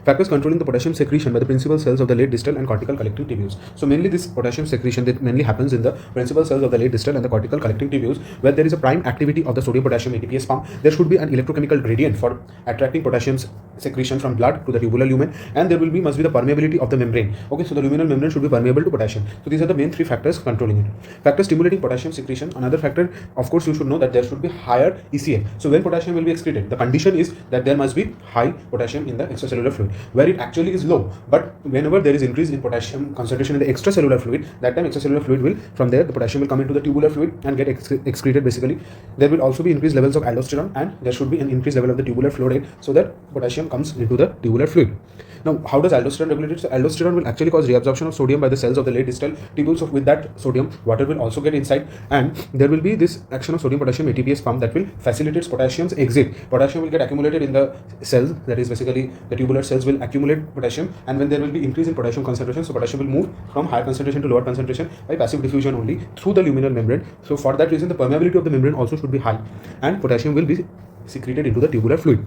Factors controlling the potassium secretion by the principal cells of the late distal and cortical collecting tubules. So mainly this potassium secretion that mainly happens in the principal cells of the late distal and the cortical collecting tubules, where there is a prime activity of the sodium potassium ATPase pump. There should be an electrochemical gradient for attracting potassium's secretion from blood to the tubular lumen, and there must be the permeability of the membrane. Okay, so the luminal membrane should be permeable to potassium. So these are the main three factors controlling it. Factors stimulating potassium secretion. Another factor, of course, you should know that there should be higher ECA. So when potassium will be excreted, the condition is that there must be high potassium in the extracellular fluid, where it actually is low. But whenever there is increase in potassium concentration in the extracellular fluid, that time extracellular fluid will, from there the potassium will come into the tubular fluid and get excreted basically. There will also be increased levels of aldosterone, and there should be an increased level of the tubular fluoride, so that potassium comes into the tubular fluid. Now, how does aldosterone regulate it? So aldosterone will actually cause reabsorption of sodium by the cells of the late distal tubules. So with that sodium, water will also get inside, and there will be this action of sodium potassium ATPase pump that will facilitate potassium's exit. Potassium will get accumulated in the cells, that is basically the tubular cells will accumulate potassium, and when there will be increase in potassium concentration, so potassium will move from higher concentration to lower concentration by passive diffusion only through the luminal membrane. So for that reason, the permeability of the membrane also should be high, and potassium will be secreted into the tubular fluid.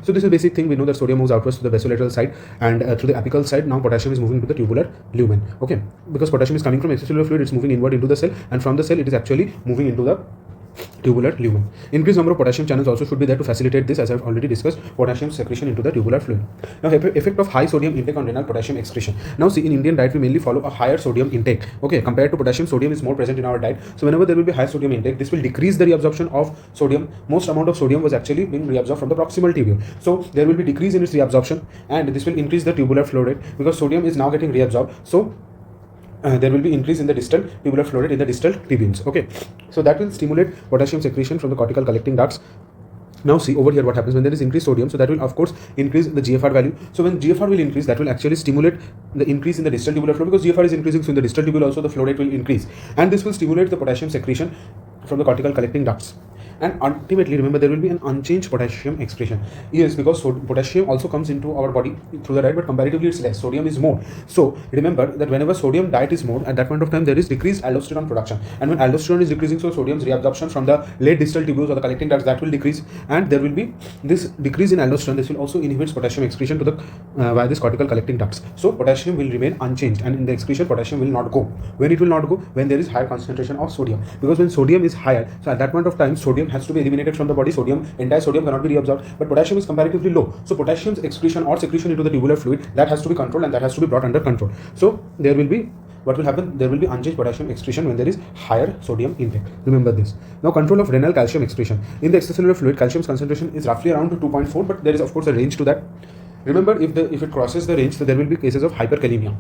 So this is a basic thing. We know that sodium moves outwards to the basolateral side, and through the apical side, now potassium is moving to the tubular lumen. Okay, because potassium is coming from extracellular fluid, it's moving inward into the cell, and from the cell it is actually moving into the tubular lumen. Increased number of potassium channels also should be there to facilitate this, as I've already discussed, potassium secretion into the tubular fluid. Now, effect of high sodium intake on renal potassium excretion. Now, see, in Indian diet we mainly follow a higher sodium intake. Okay, compared to potassium, sodium is more present in our diet. So whenever there will be high sodium intake, this will decrease the reabsorption of sodium. Most amount of sodium was actually being reabsorbed from the proximal tubule. So there will be decrease in its reabsorption, and this will increase the tubular flow rate because sodium is now getting reabsorbed. So there will be increase in the distal tubular flow rate in the distal tubules. Okay, so that will stimulate potassium secretion from the cortical collecting ducts. Now see over here what happens when there is increased sodium. So that will of course increase the GFR value. So when GFR will increase, that will actually stimulate the increase in the distal tubular flow, because GFR is increasing. So in the distal tubule also the flow rate will increase, and this will stimulate the potassium secretion from the cortical collecting ducts. And ultimately, remember, there will be an unchanged potassium excretion. Yes, because potassium also comes into our body through the diet, but comparatively it's less. Sodium is more. So remember that whenever sodium diet is more, at that point of time there is decreased aldosterone production. And when aldosterone is decreasing, so sodium's reabsorption from the late distal tubules or the collecting ducts, that will decrease, and there will be this decrease in aldosterone. This will also inhibit potassium excretion to the via this cortical collecting ducts. So potassium will remain unchanged, and in the excretion potassium will not go. When it will not go? When there is higher concentration of sodium, because when sodium is higher, so at that point of time sodium has to be eliminated from the body. Entire sodium cannot be reabsorbed, but potassium is comparatively low. So potassium's excretion or secretion into the tubular fluid, that has to be controlled, and that has to be brought under control. So there will be, what will happen? There will be unchanged potassium excretion when there is higher sodium intake. Remember this. Now, control of renal calcium excretion. In the extracellular fluid, calcium's concentration is roughly around 2.4, but there is of course a range to that. Remember, if it crosses the range, so there will be cases of hyperkalemia.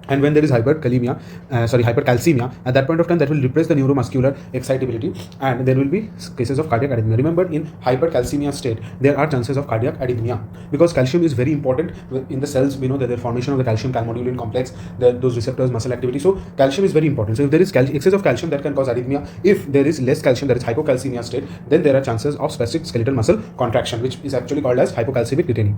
And when there is hypercalcemia, at that point of time, that will repress the neuromuscular excitability, and there will be cases of cardiac arrhythmia. Remember, in hypercalcemia state, there are chances of cardiac arrhythmia, because calcium is very important in the cells. We know that the formation of the calcium calmodulin complex, those receptors, muscle activity. So calcium is very important. So if there is excess of calcium, that can cause arrhythmia. If there is less calcium, that is hypocalcemia state, then there are chances of spastic skeletal muscle contraction, which is actually called as hypocalcemic tetany.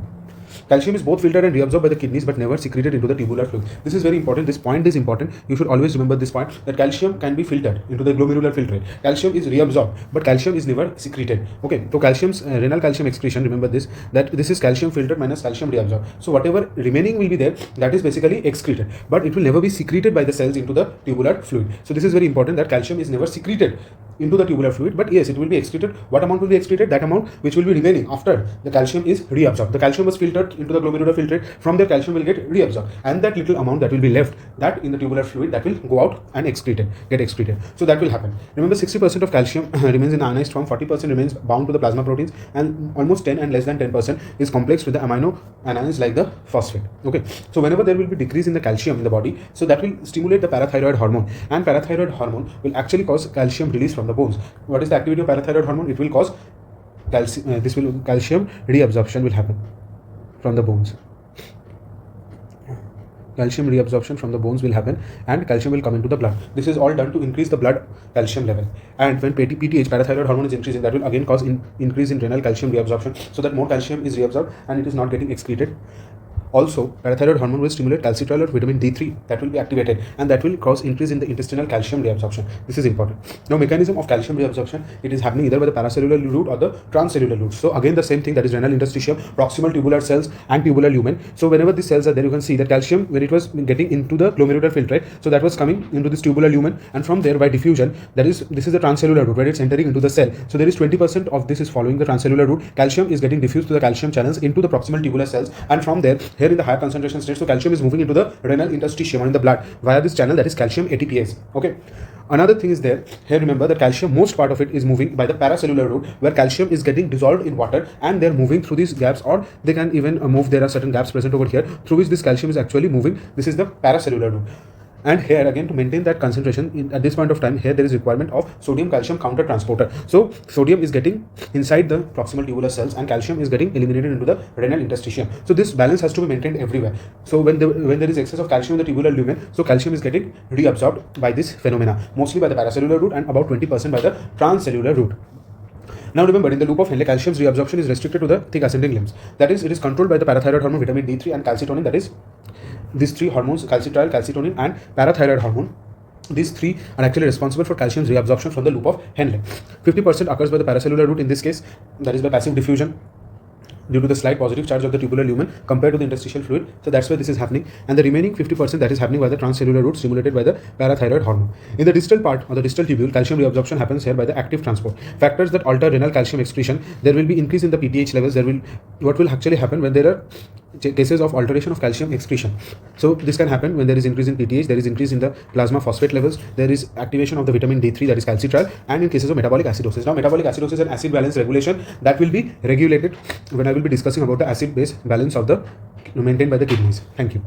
Calcium is both filtered and reabsorbed by the kidneys, but never secreted into the tubular fluid. This is very important. This point is important. You should always remember this point, that calcium can be filtered into the glomerular filtrate. Calcium is reabsorbed, but calcium is never secreted. Okay, so calcium's renal calcium excretion, remember this, that this is calcium filtered minus calcium reabsorbed. So whatever remaining will be there, that is basically excreted, but it will never be secreted by the cells into the tubular fluid. So this is very important, that calcium is never secreted into the tubular fluid, but yes, it will be excreted. What amount will be excreted? That amount which will be remaining after the calcium is reabsorbed. The calcium was filtered into the glomerular filtrate. From there, calcium will get reabsorbed, and that little amount that will be left, that in the tubular fluid, that will go out and get excreted. So that will happen. Remember, 60% of calcium remains in ionized form, 40% remains bound to the plasma proteins, and almost 10 and less than 10% is complex with the amino anions like the phosphate. Okay, so whenever there will be decrease in the calcium in the body, so that will stimulate the parathyroid hormone, and parathyroid hormone will actually cause calcium release from the bones. What is the activity of parathyroid hormone? It will cause calcium reabsorption will happen from the bones. calcium reabsorption from the bones will happen and calcium will come into the blood. This is all done to increase the blood calcium level. And when PTH, parathyroid hormone, is increasing, that will again cause increase in renal calcium reabsorption, so that more calcium is reabsorbed and it is not getting excreted. Also, parathyroid hormone will stimulate calcitriol or vitamin D3 that will be activated, and that will cause increase in the intestinal calcium reabsorption. This is important. Now, mechanism of calcium reabsorption, it is happening either by the paracellular route or the transcellular route. So again, the same thing, that is renal interstitium, proximal tubular cells and tubular lumen. So whenever these cells are there, you can see that calcium, when it was getting into the glomerular filtrate, so that was coming into this tubular lumen, and from there by diffusion, this is the transcellular route where it's entering into the cell. So there is 20% of this is following the transcellular route. Calcium is getting diffused to the calcium channels into the proximal tubular cells, and from there, here in the higher concentration state, so calcium is moving into the renal interstitium or in the blood via this channel, that is calcium ATPase. Okay. Another thing is there, here remember that calcium, most part of it is moving by the paracellular route, where calcium is getting dissolved in water and they're moving through these gaps, or they can even move, there are certain gaps present over here through which this calcium is actually moving. This is the paracellular route. And here again, to maintain that concentration at this point of time, here there is requirement of sodium calcium counter transporter. So sodium is getting inside the proximal tubular cells and calcium is getting eliminated into the renal interstitium. So this balance has to be maintained everywhere. So when there is excess of calcium in the tubular lumen, so calcium is getting reabsorbed by this phenomena, mostly by the paracellular route and about 20% by the transcellular route. Now remember, in the loop of Henle, calcium's reabsorption is restricted to the thick ascending limbs. That is, it is controlled by the parathyroid hormone, vitamin D3 and calcitonin. That is, these three hormones, calcitriol, calcitonin and parathyroid hormone, these three are actually responsible for calcium's reabsorption from the loop of Henle. 50% occurs by the paracellular route in this case, that is by passive diffusion, due to the slight positive charge of the tubular lumen compared to the interstitial fluid. So that's why this is happening, and the remaining 50% that is happening by the transcellular route stimulated by the parathyroid hormone. In the distal part or the distal tubule, calcium reabsorption happens here by the active transport. Factors that alter renal calcium excretion, there will be increase in the PTH levels. What will actually happen when there are cases of alteration of calcium excretion? So this can happen when there is increase in PTH, there is increase in the plasma phosphate levels, there is activation of the vitamin D3, that is calcitriol, and in cases of metabolic acidosis. Now metabolic acidosis and acid balance regulation, that will be regulated when I will be discussing about the acid-base balance of the maintained by the kidneys. Thank you.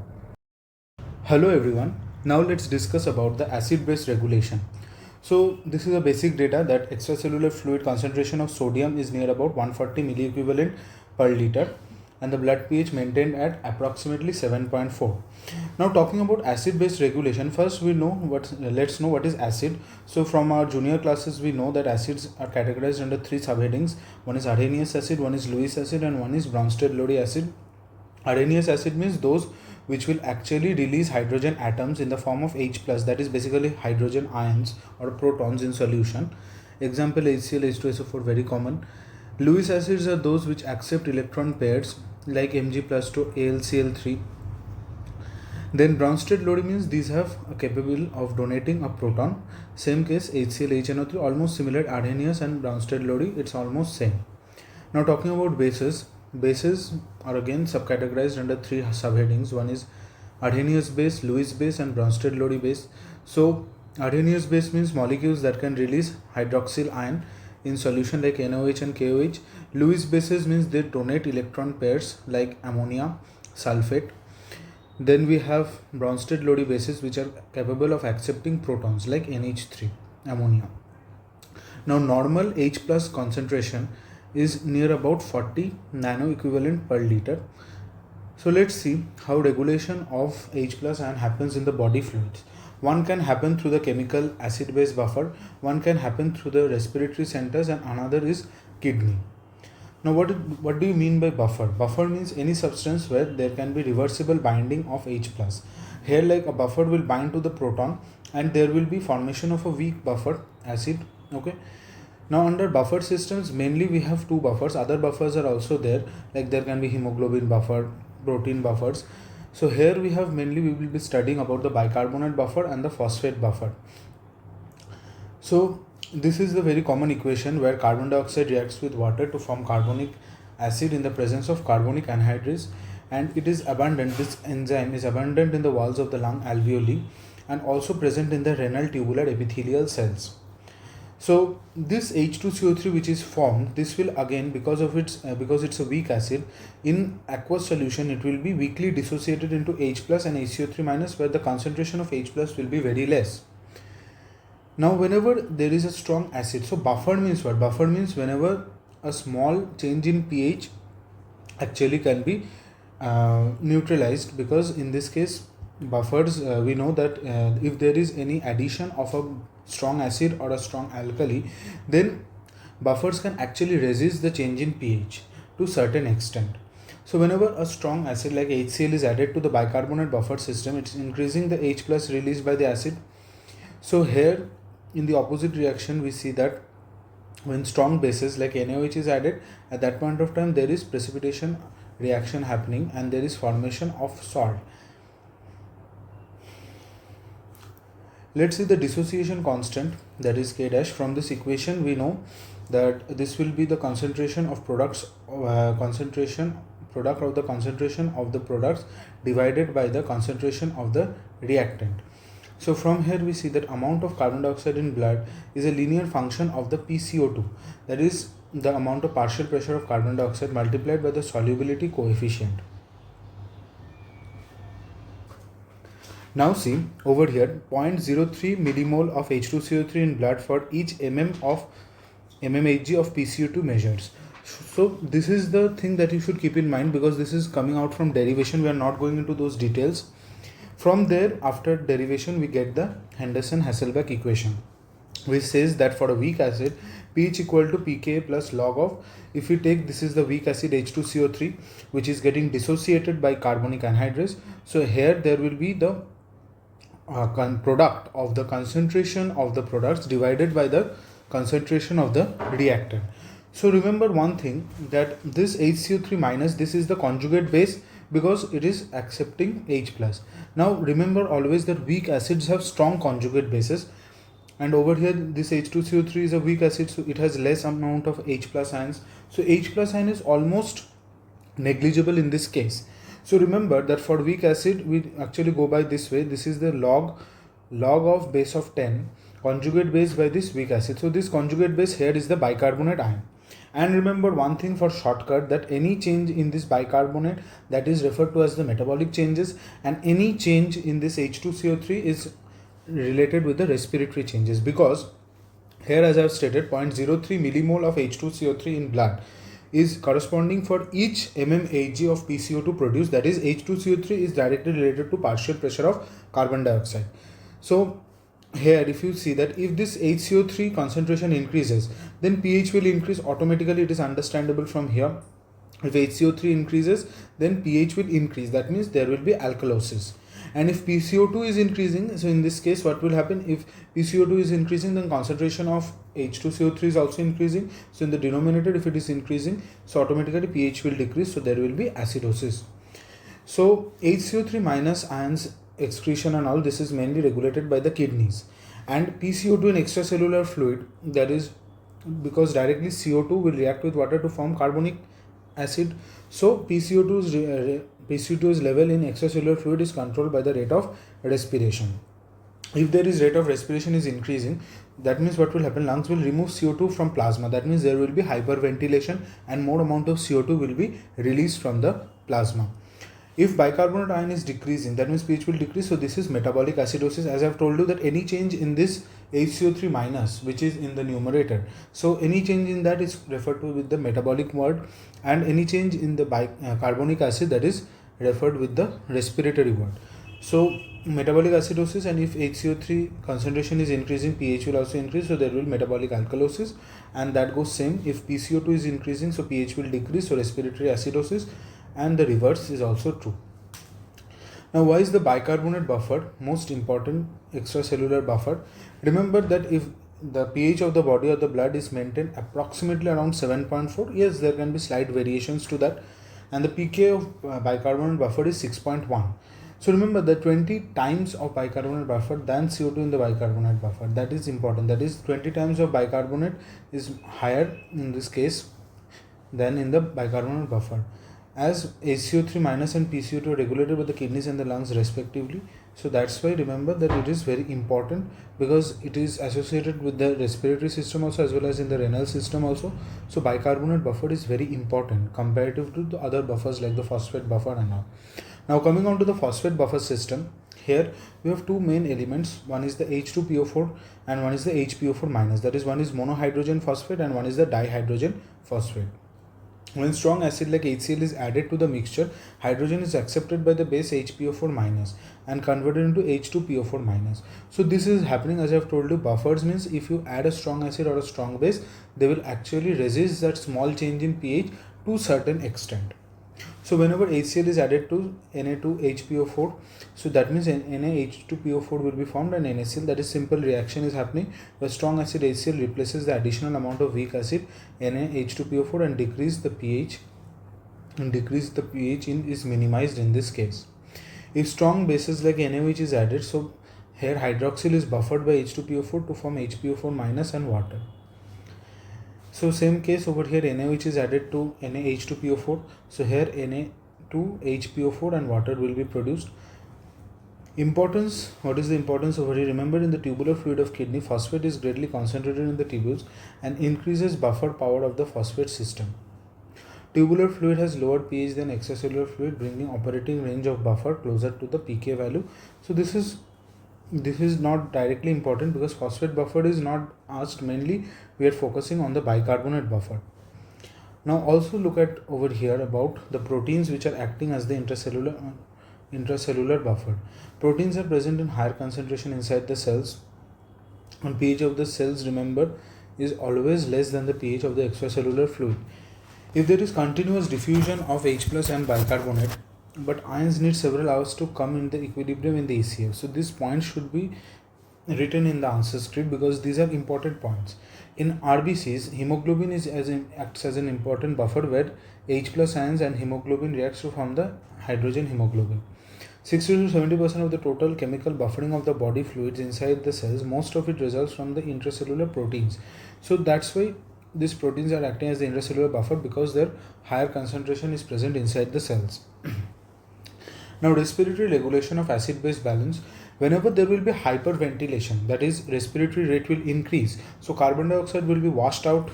Hello everyone. Now let's discuss about the acid-base regulation. So this is a basic data that extracellular fluid concentration of sodium is near about 140 milliequivalent per liter, and the blood pH maintained at approximately 7.4. Now talking about acid-base regulation, first let's know what is acid. So from our junior classes, we know that acids are categorized under three subheadings. One is Arrhenius acid, one is Lewis acid, and one is Bronsted-Lowry acid. Arrhenius acid means those which will actually release hydrogen atoms in the form of H+, that is basically hydrogen ions or protons in solution. Example, HCl, H2SO4, very common. Lewis acids are those which accept electron pairs like Mg plus to AlCl3. Then Bronsted-Lowry means these have a capable of donating a proton. Same case, HCl, HNO3, almost similar. Arrhenius and Bronsted-Lowry, it's almost same. Now talking about bases, bases are again subcategorized under three subheadings. One is Arrhenius base, Lewis base, and Bronsted-Lowry base. So Arrhenius base means molecules that can release hydroxyl ion in solution like NaOH and KOH. Lewis bases means they donate electron pairs like ammonia, sulfate. Then we have Bronsted-Lowry bases which are capable of accepting protons like NH3, ammonia. Now normal H plus concentration is near about 40 nano equivalent per liter. So let's see how regulation of H plus ion happens in the body fluids. One can happen through the chemical acid-base buffer, one can happen through the respiratory centers, and another is kidney. Now what do you mean by buffer? Buffer means any substance where there can be reversible binding of H+. Here like a buffer will bind to the proton and there will be formation of a weak buffer acid. Okay. Now under buffer systems, mainly we have two buffers. Other buffers are also there, like there can be hemoglobin buffer, protein buffers. So here we have mainly we will be studying about the bicarbonate buffer and the phosphate buffer. So this is the very common equation where carbon dioxide reacts with water to form carbonic acid in the presence of carbonic anhydrous, and it is abundant, this enzyme is abundant in the walls of the lung alveoli and also present in the renal tubular epithelial cells. So this H2CO3 which is formed, this will again because it's a weak acid, in aqueous solution it will be weakly dissociated into H plus and HCO3 minus, where the concentration of H plus will be very less. Now whenever there is a strong acid, so buffer means what? Buffer means whenever a small change in pH actually can be neutralized, because in this case buffers, we know that if there is any addition of a strong acid or a strong alkali, then buffers can actually resist the change in pH to certain extent. So whenever a strong acid like HCl is added to the bicarbonate buffer system, it's increasing the H plus released by the acid. So here in the opposite reaction, we see that when strong bases like NaOH is added, at that point of time there is precipitation reaction happening and there is formation of salt. Let's see the dissociation constant, that is K dash. From this equation we know that this will be the concentration of product of the concentration of the products divided by the concentration of the reactant. So from here we see that amount of carbon dioxide in blood is a linear function of the PCO2, that is the amount of partial pressure of carbon dioxide multiplied by the solubility coefficient. Now see over here, 0.03 millimole of H2CO3 in blood for each mm of mmHg of PCO2 measures. So this is the thing that you should keep in mind, because this is coming out from derivation. We are not going into those details. From there, after derivation, we get the Henderson-Hasselbalch equation, which says that for a weak acid, pH equal to pKa plus log of, if we take, this is the weak acid H2CO3, which is getting dissociated by carbonic anhydrase. So here there will be the product of the concentration of the products divided by the concentration of the reactant. So remember one thing, that this HCO3 minus, this is the conjugate base because it is accepting H plus. Now remember always that weak acids have strong conjugate bases, and over here this H2CO3 is a weak acid, so it has less amount of H plus ions. So H plus ion is almost negligible in this case. So remember that for weak acid we actually go by this way. This is the log of base of 10 conjugate base by this weak acid. So this conjugate base here is the bicarbonate ion. And remember one thing for shortcut, that any change in this bicarbonate, that is referred to as the metabolic changes, and any change in this H2CO3 is related with the respiratory changes, because here as I have stated 0.03 millimole of H2CO3 in blood is corresponding for each mmHg of PCO2 produced, that is H2CO3 is directly related to partial pressure of carbon dioxide. So here if you see that if this HCO3 concentration increases, then pH will increase automatically. It is understandable from here. If HCO3 increases, then pH will increase, that means there will be alkalosis. And if PCO2 is increasing, so in this case what will happen, if PCO2 is increasing, then concentration of H2CO3 is also increasing. So in the denominator, if it is increasing, so automatically pH will decrease, so there will be acidosis. So HCO3 minus ions excretion and all, this is mainly regulated by the kidneys. And PCO2 in extracellular fluid, that is because directly CO2 will react with water to form carbonic acid. So PCO2's level in extracellular fluid is controlled by the rate of respiration. If there is rate of respiration is increasing, that means what will happen, lungs will remove CO2 from plasma. That means there will be hyperventilation and more amount of CO2 will be released from the plasma. If bicarbonate ion is decreasing, that means pH will decrease. So this is metabolic acidosis. As I have told you that any change in this HCO3 minus, which is in the numerator, so any change in that is referred to with the metabolic word, and any change in the carbonic acid, that is referred with the respiratory word. So metabolic acidosis, and if HCO3 concentration is increasing, pH will also increase, so there will be metabolic alkalosis, and that goes same. If PCO2 is increasing, so pH will decrease, so respiratory acidosis, and the reverse is also true. Now why is the bicarbonate buffer most important extracellular buffer? Remember that if the pH of the body or the blood is maintained approximately around 7.4, yes, there can be slight variations to that, and the pK of bicarbonate buffer is 6.1. So remember that 20 times of bicarbonate buffer than CO2 in the bicarbonate buffer. That is important. That is 20 times of bicarbonate is higher in this case than in the bicarbonate buffer. As HCO3 minus and PCO2 are regulated by the kidneys and the lungs respectively. So that's why remember that it is very important, because it is associated with the respiratory system also as well as in the renal system also. So bicarbonate buffer is very important comparative to the other buffers like the phosphate buffer and all. Now coming on to the phosphate buffer system, here we have two main elements. One is the H2PO4 and one is the HPO4 minus. That is, one is monohydrogen phosphate and one is the dihydrogen phosphate. When strong acid like HCl is added to the mixture, hydrogen is accepted by the base HPO4 minus and converted into H2PO4 minus. So this is happening, as I have told you. Buffers means if you add a strong acid or a strong base, they will actually resist that small change in pH to a certain extent. So whenever HCl is added to Na2HPO4, so that means NaH2PO4 will be formed and NaCl. That is simple reaction is happening where strong acid HCl replaces the additional amount of weak acid NaH2PO4 and decrease the pH is minimized in this case. If strong bases like NaOH is added, so here hydroxyl is buffered by H2PO4 to form HPO4 minus and water. So same case over here, NaOH is added to NaH2PO4. So here Na2HPO4 and water will be produced. Importance, what is the importance over here? Remember, in the tubular fluid of kidney, phosphate is greatly concentrated in the tubules and increases buffer power of the phosphate system. Tubular fluid has lower pH than extracellular fluid, bringing operating range of buffer closer to the pK value. So this is not directly important because phosphate buffer is not asked. Mainly we are focusing on the bicarbonate buffer. Now also look at over here about the proteins which are acting as the intracellular buffer. Proteins are present in higher concentration inside the cells, and pH of the cells, remember, is always less than the pH of the extracellular fluid. If there is continuous diffusion of H plus and bicarbonate, but ions need several hours to come in the equilibrium in the ECF. So this point should be written in the answer script because these are important points. In RBCs, hemoglobin acts as an important buffer where H plus ions and hemoglobin reacts to form the hydrogen hemoglobin. 60 to 70% of the total chemical buffering of the body fluids inside the cells, most of it results from the intracellular proteins. So that's why these proteins are acting as the intracellular buffer, because their higher concentration is present inside the cells. Now, respiratory regulation of acid-base balance. Whenever there will be hyperventilation, that is, respiratory rate will increase, so carbon dioxide will be washed out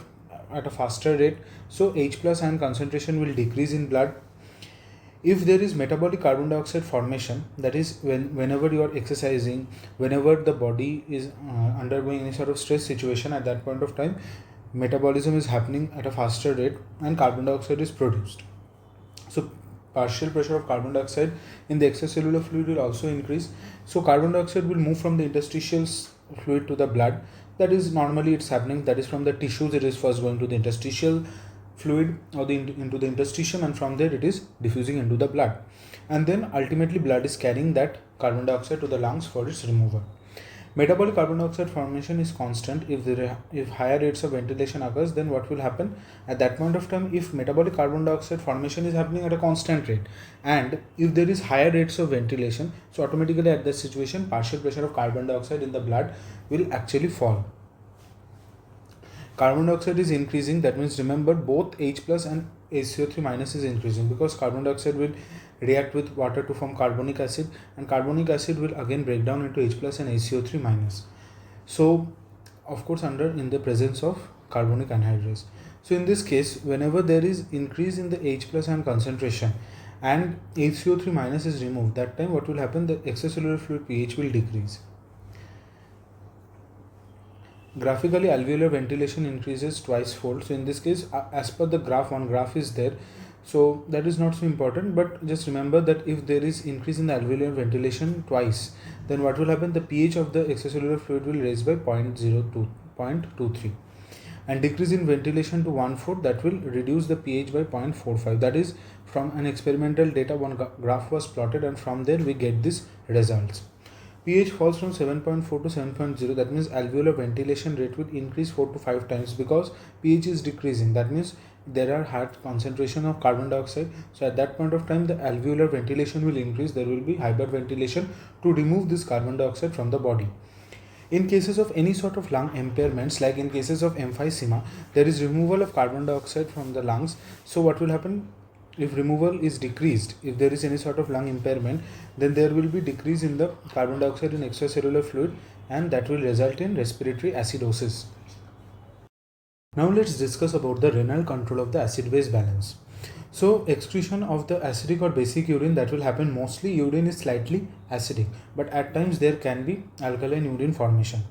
at a faster rate, so H plus ion concentration will decrease in blood. If there is metabolic carbon dioxide formation, that is, whenever you are exercising, whenever the body is undergoing any sort of stress situation, at that point of time metabolism is happening at a faster rate and carbon dioxide is produced. So partial pressure of carbon dioxide in the extracellular fluid will also increase. So carbon dioxide will move from the interstitial fluid to the blood. That is, normally it's happening, that is, from the tissues it is first going to the interstitial fluid or into the interstitium, and from there it is diffusing into the blood, and then ultimately blood is carrying that carbon dioxide to the lungs for its removal. Metabolic carbon dioxide formation is constant. If higher rates of ventilation occurs, then what will happen at that point of time? If metabolic carbon dioxide formation is happening at a constant rate, and if there is higher rates of ventilation, so automatically at that situation partial pressure of carbon dioxide in the blood will actually fall. Carbon dioxide is increasing, that means remember both H plus and HCO3 minus is increasing, because carbon dioxide will react with water to form carbonic acid, and carbonic acid will again break down into H plus and HCO3 minus. So of course in the presence of carbonic anhydrase. So in this case, whenever there is increase in the H plus ion concentration and HCO3 minus is removed, that time what will happen? The extracellular fluid pH will decrease. Graphically, alveolar ventilation increases twice-fold. So in this case, as per the graph, one graph is there, so that is not so important, but just remember that if there is increase in the alveolar ventilation twice, then what will happen? The pH of the extracellular fluid will raise by 0.23, and decrease in ventilation to 1/4, that will reduce the pH by 0.45. That is, from an experimental data, one graph was plotted, and from there we get these results. pH falls from 7.4 to 7.0, that means alveolar ventilation rate will increase 4 to 5 times because pH is decreasing. That means there are high concentration of carbon dioxide, so at that point of time the alveolar ventilation will increase, there will be hyperventilation to remove this carbon dioxide from the body. In cases of any sort of lung impairments, like in cases of emphysema, there is removal of carbon dioxide from the lungs. So what will happen? If removal is decreased, if there is any sort of lung impairment, then there will be decrease in the carbon dioxide in extracellular fluid, and that will result in respiratory acidosis. Now let's discuss about the renal control of the acid-base balance. So excretion of the acidic or basic urine, that will happen mostly. Urine is slightly acidic, but at times there can be alkaline urine formation.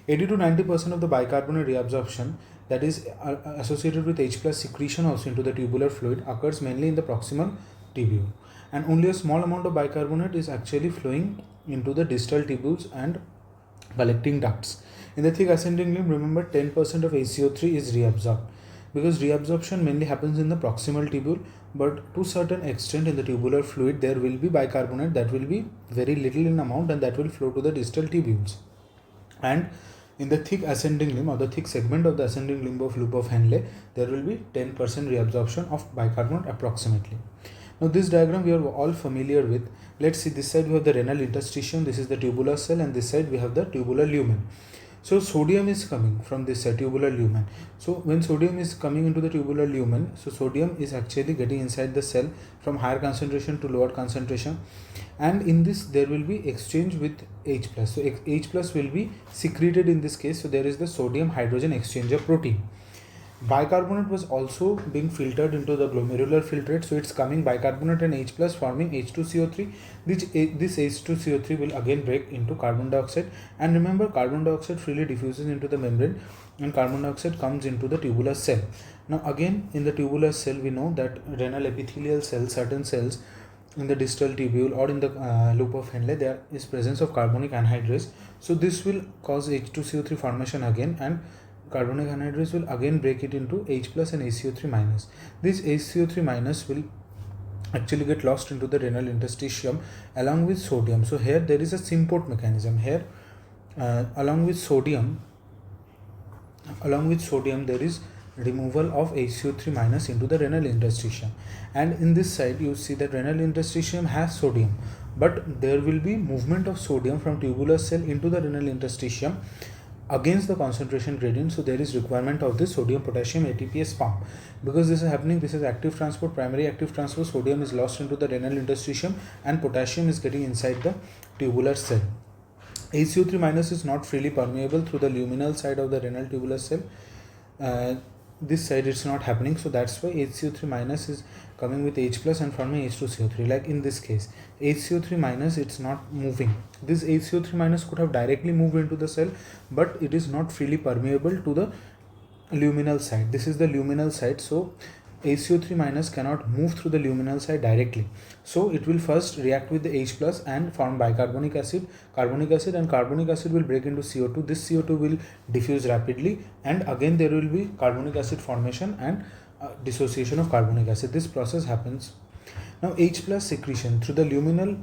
80 to 90% of the bicarbonate reabsorption that is associated with H plus secretion also into the tubular fluid occurs mainly in the proximal tubule, and only a small amount of bicarbonate is actually flowing into the distal tubules and collecting ducts. In the thick ascending limb, remember 10% of HCO3 is reabsorbed, because reabsorption mainly happens in the proximal tubule, but to certain extent in the tubular fluid there will be bicarbonate that will be very little in amount and that will flow to the distal tubules. And in the thick ascending limb or the thick segment of the ascending limb of loop of Henle, there will be 10% reabsorption of bicarbonate approximately. Now this diagram we are all familiar with. Let's see, this side we have the renal interstitium, this is the tubular cell, and this side we have the tubular lumen. So sodium is coming from this side, tubular lumen. So when sodium is coming into the tubular lumen, so sodium is actually getting inside the cell from higher concentration to lower concentration, and in this there will be exchange with H plus. So H plus will be secreted in this case. So there is the sodium hydrogen exchanger protein. Bicarbonate was also being filtered into the glomerular filtrate, so it's coming bicarbonate and H plus forming H2CO3. This H2CO3 will again break into carbon dioxide, and remember carbon dioxide freely diffuses into the membrane and carbon dioxide comes into the tubular cell. Now again in the tubular cell we know that renal epithelial cells, certain cells in the distal tubule or in the loop of Henle, there is presence of carbonic anhydrase. So this will cause H2CO3 formation again, and carbonic anhydrase will again break it into H plus and HCO3 minus. This HCO3 minus will actually get lost into the renal interstitium along with sodium. So here there is a symport mechanism. Here along with sodium there is removal of HCO3 minus into the renal interstitium, and in this side you see that renal interstitium has sodium, but there will be movement of sodium from tubular cell into the renal interstitium against the concentration gradient. So there is requirement of this sodium potassium ATPase pump. Because this is happening, this is active transport, primary active transport, sodium is lost into the renal interstitium and potassium is getting inside the tubular cell. HCO3 minus is not freely permeable through the luminal side of the renal tubular cell. This side it's not happening, so that's why HCO3 minus is coming with H plus and forming H2CO3. Like in this case, HCO3 minus, it's not moving. This HCO3 minus could have directly moved into the cell, but it is not freely permeable to the luminal side. This is the luminal side, so HCO3 minus cannot move through the luminal side directly. So it will first react with the H plus and form bicarbonic acid, and carbonic acid will break into CO2. This CO2 will diffuse rapidly, and again there will be carbonic acid formation and dissociation of carbonic acid. This process happens. Now H plus secretion through the luminal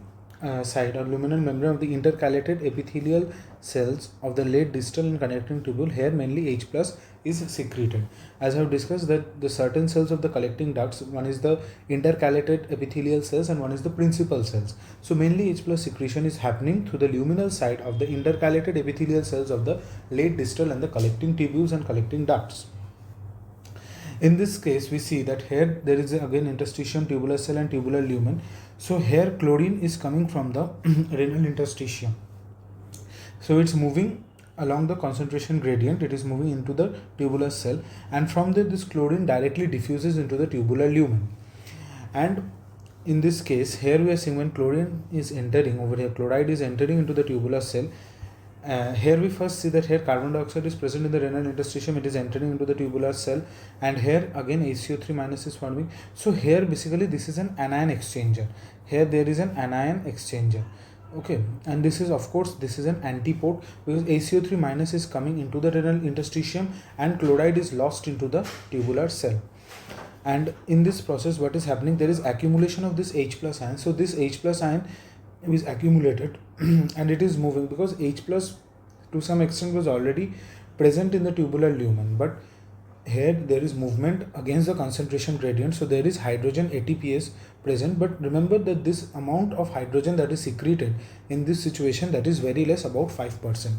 side or luminal membrane of the intercalated epithelial cells of the late distal and connecting tubule. Here mainly H plus is secreted. As I have discussed that the certain cells of the collecting ducts, one is the intercalated epithelial cells and one is the principal cells. So mainly H plus secretion is happening through the luminal side of the intercalated epithelial cells of the late distal and the collecting tubules and collecting ducts. In this case, we see that here there is again interstitium, tubular cell and tubular lumen. So here chlorine is coming from the renal interstitium. So it's moving along the concentration gradient, it is moving into the tubular cell, and from there this chlorine directly diffuses into the tubular lumen. And in this case, here we are seeing when chlorine is entering, over here chloride is entering into the tubular cell. Here we first see that here carbon dioxide is present in the renal interstitium, it is entering into the tubular cell, and here again HCO3 minus is forming. So here basically this is an anion exchanger. Here there is an anion exchanger. Okay, and this is, of course, this is an antipode, because HCO3 minus is coming into the renal interstitium and chloride is lost into the tubular cell. And in this process, what is happening, there is accumulation of this H plus ion. So this H plus ion is accumulated and it is moving, because H plus to some extent was already present in the tubular lumen, but here there is movement against the concentration gradient, so there is hydrogen ATPase present. But remember that this amount of hydrogen that is secreted in this situation, that is very less, about 5%.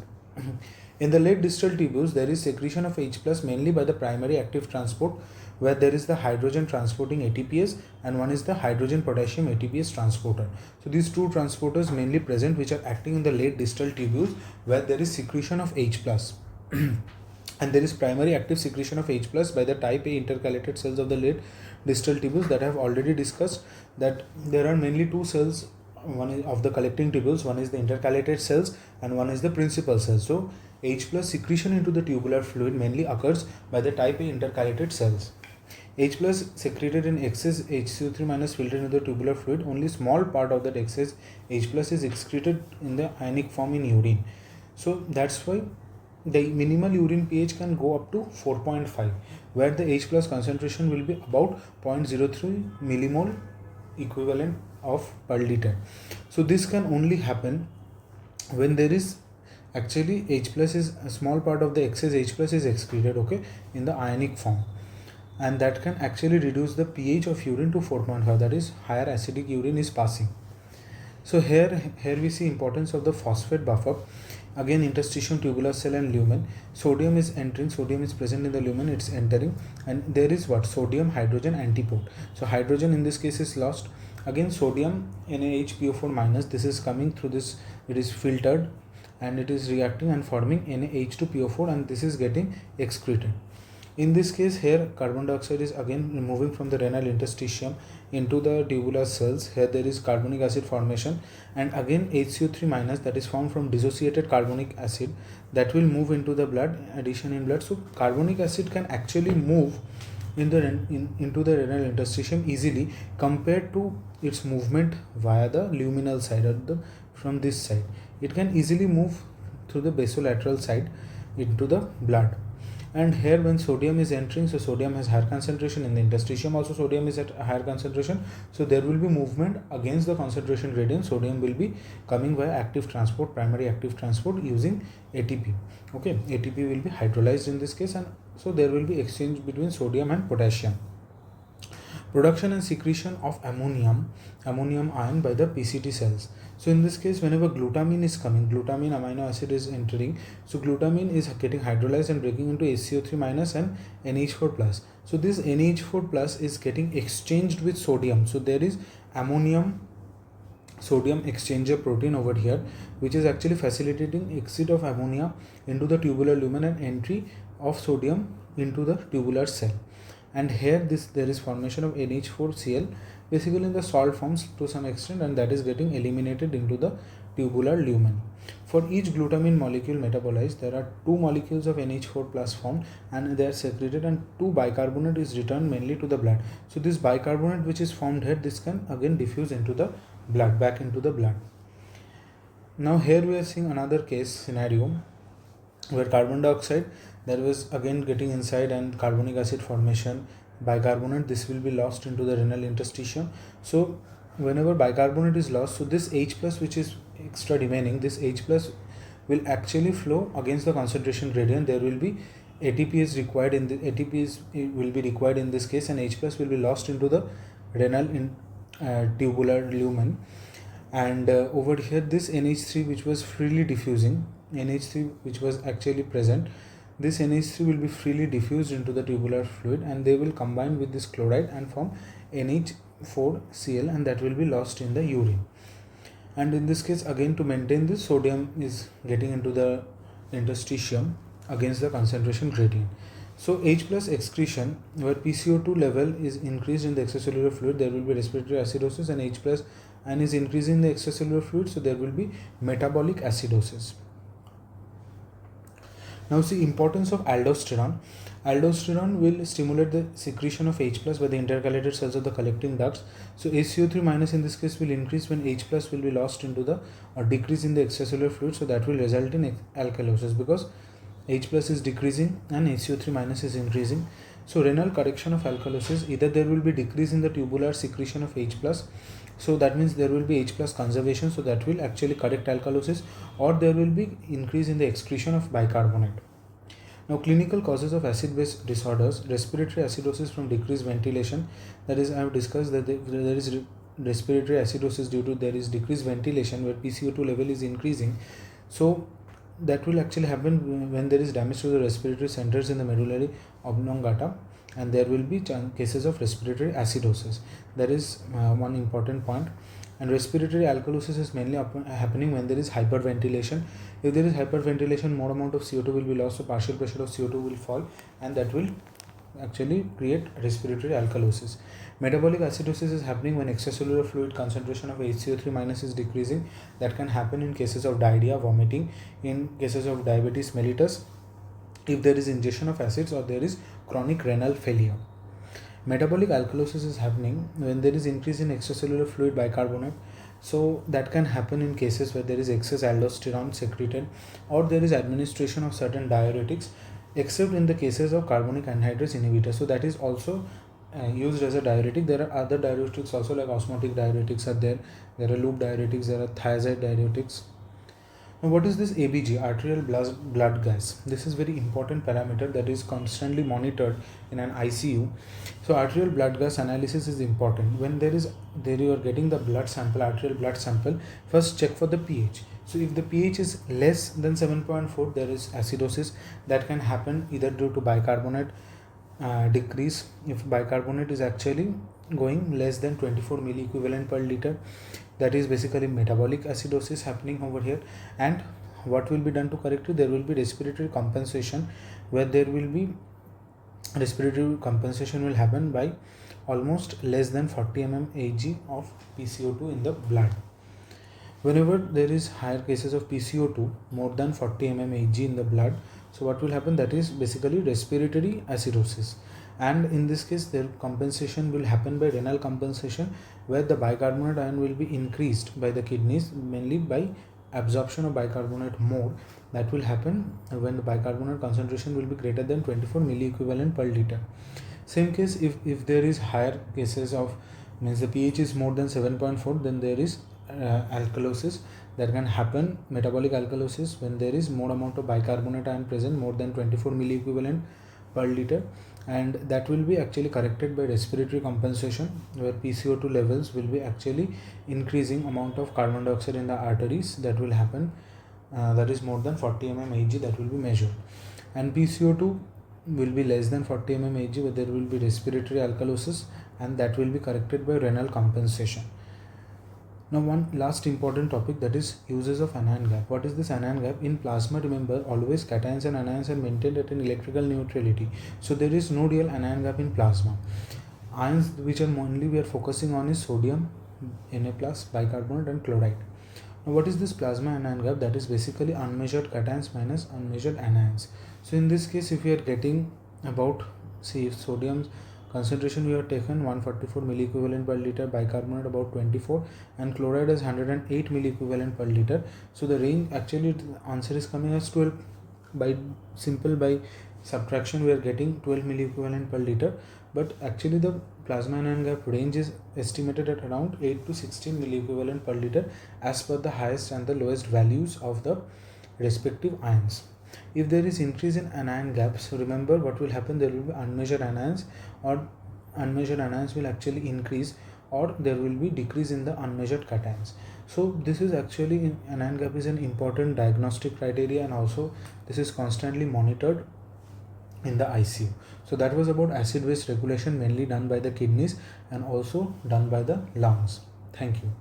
In the late distal tubules, there is secretion of H plus mainly by the primary active transport, where there is the hydrogen transporting ATPase and one is the hydrogen potassium ATPase transporter. So these two transporters mainly present, which are acting in the late distal tubules, where there is secretion of H plus. And there is primary active secretion of H plus by the type A intercalated cells of the late distal tubules that I have already discussed, that there are mainly two cells one is of the collecting tubules, one is the intercalated cells and one is the principal cells. So H plus secretion into the tubular fluid mainly occurs by the type A intercalated cells. H plus secreted in excess HCO3 minus filtered into the tubular fluid. Only small part of that excess H plus is excreted in the ionic form in urine. So that's why the minimal urine pH can go up to 4.5, where the H plus concentration will be about 0.03 millimole equivalent of per liter. So this can only happen when there is actually H plus is a small part of the excess H plus is excreted, okay, in the ionic form, and that can actually reduce the pH of urine to 4.5, that is higher acidic urine is passing. So here we see importance of the phosphate buffer. Again, interstitium, tubular cell and lumen. Sodium is entering, sodium is present in the lumen, it's entering, and there is what? Sodium hydrogen antipode. So hydrogen in this case is lost. Again, sodium NaHPO4 minus, this is coming through this, it is filtered and it is reacting and forming NaH2PO4, and this is getting excreted. In this case, here carbon dioxide is again moving from the renal interstitium into the tubular cells. Here there is carbonic acid formation, and again HCO3 minus, that is formed from dissociated carbonic acid, that will move into the blood, addition in blood. So carbonic acid can actually move in the into the renal interstitium easily compared to its movement via the luminal side, or from this side. It can easily move through the basolateral side into the blood. And here when sodium is entering, so sodium has higher concentration, in the interstitium also sodium is at a higher concentration, so there will be movement against the concentration gradient. Sodium will be coming via active transport, primary active transport using ATP. Okay, ATP will be hydrolyzed in this case, and so there will be exchange between sodium and potassium. Production and secretion of ammonium ion by the PCT cells. So in this case, whenever glutamine is coming, glutamine amino acid is entering, so glutamine is getting hydrolyzed and breaking into HCO3 minus and NH4 plus. So this NH4 plus is getting exchanged with sodium. So there is ammonium sodium exchanger protein over here, which is actually facilitating exit of ammonia into the tubular lumen and entry of sodium into the tubular cell. And here there is formation of NH4Cl, basically in the salt forms to some extent, and that is getting eliminated into the tubular lumen. For each glutamine molecule metabolized, there are 2 molecules of NH4 plus formed and they are secreted, and 2 bicarbonate is returned mainly to the blood. So this bicarbonate which is formed here, this can again diffuse into the blood, back into the blood. Now here we are seeing another case scenario where carbon dioxide, there was again getting inside and carbonic acid formation, bicarbonate, this will be lost into the renal interstitium. So whenever bicarbonate is lost, so this H plus which is extra remaining, this H plus will actually flow against the concentration gradient. There will be ATP is required in the will be required in this case, and H plus will be lost into the renal tubular lumen. And over here this NH3 which was freely diffusing, NH3 which was actually present, this NH3 will be freely diffused into the tubular fluid, and they will combine with this chloride and form NH4Cl, and that will be lost in the urine. And in this case, again to maintain this, sodium is getting into the interstitium against the concentration gradient. So H plus excretion, where PCO2 level is increased in the extracellular fluid, there will be respiratory acidosis, and H plus and is increasing the extracellular fluid, so there will be metabolic acidosis. Now see importance of aldosterone. Aldosterone will stimulate the secretion of H plus by the intercalated cells of the collecting ducts. So HCO3 minus in this case will increase when H plus will be lost into the, or decrease in the extracellular fluid, so that will result in alkalosis, because H plus is decreasing and HCO3 minus is increasing. So renal correction of alkalosis, either there will be decrease in the tubular secretion of H plus, so that means there will be H plus conservation, so that will actually correct alkalosis, or there will be increase in the excretion of bicarbonate. Now clinical causes of acid-base disorders, respiratory acidosis from decreased ventilation, that is I have discussed that there is respiratory acidosis due to there is decreased ventilation where PCO2 level is increasing. So that will actually happen when there is damage to the respiratory centers in the medullary oblongata, and there will be cases of respiratory acidosis. That is one important point. And respiratory alkalosis is mainly happening when there is hyperventilation. If there is hyperventilation, more amount of CO2 will be lost, so partial pressure of CO2 will fall, and that will actually create respiratory alkalosis. Metabolic acidosis is happening when extracellular fluid concentration of HCO3 minus is decreasing. That can happen in cases of diarrhea, vomiting, in cases of diabetes mellitus, if there is ingestion of acids or there is chronic renal failure. Metabolic alkalosis is happening when there is increase in extracellular fluid bicarbonate. So that can happen in cases where there is excess aldosterone secreted or there is administration of certain diuretics, except in the cases of carbonic anhydrase inhibitor. So that is also used as a diuretic. There are other diuretics also, like osmotic diuretics are there. There are loop diuretics, there are thiazide diuretics. Now, what is this ABG, arterial blood gas? This is very important parameter that is constantly monitored in an ICU. So arterial blood gas analysis is important. When there you are getting the blood sample, arterial blood sample, first check for the pH. So if the pH is less than 7.4, there is acidosis. That can happen either due to bicarbonate decrease. If bicarbonate is actually going less than 24 milliequivalent per liter, that is basically metabolic acidosis happening over here. And what will be done to correct it? There will be respiratory compensation, where there will be respiratory compensation will happen by almost less than 40 mmHg of PCO2 in the blood. Whenever there is higher cases of PCO2 more than 40 mmHg in the blood, so what will happen? That is basically respiratory acidosis. And in this case, their compensation will happen by renal compensation, where the bicarbonate ion will be increased by the kidneys, mainly by absorption of bicarbonate more. That will happen when the bicarbonate concentration will be greater than 24 milliequivalent per liter. Same case, if there is higher cases of, means the pH is more than 7.4, then there is alkalosis that can happen, metabolic alkalosis, when there is more amount of bicarbonate ion present, more than 24 milliequivalent per liter, and that will be actually corrected by respiratory compensation, where PCO2 levels will be actually increasing amount of carbon dioxide in the arteries. That will happen, that is more than 40 mmHg, that will be measured. And PCO2 will be less than 40 mmHg, where there will be respiratory alkalosis, and that will be corrected by renal compensation. Now, one last important topic, that is uses of anion gap. What is this anion gap? In plasma, remember, always cations and anions are maintained at an electrical neutrality. So there is no real anion gap in plasma. Ions which are mainly we are focusing on is sodium, Na+, bicarbonate and chloride. Now, what is this plasma anion gap? That is basically unmeasured cations minus unmeasured anions. So in this case, if we are getting about, say, sodium concentration we have taken 144 milliequivalent per liter, bicarbonate about 24, and chloride is 108 milliequivalent per liter. So the range, actually the answer is coming as 12. By subtraction we are getting 12 milliequivalent per liter, but actually the plasma anion gap range is estimated at around 8 to 16 milliequivalent per liter as per the highest and the lowest values of the respective ions. If there is increase in anion gaps, remember what will happen? There will be unmeasured anions, or unmeasured anions will actually increase, or there will be decrease in the unmeasured cations. So this is actually, anion gap is an important diagnostic criteria, and also this is constantly monitored in the ICU. So that was about acid waste regulation, mainly done by the kidneys and also done by the lungs. Thank you.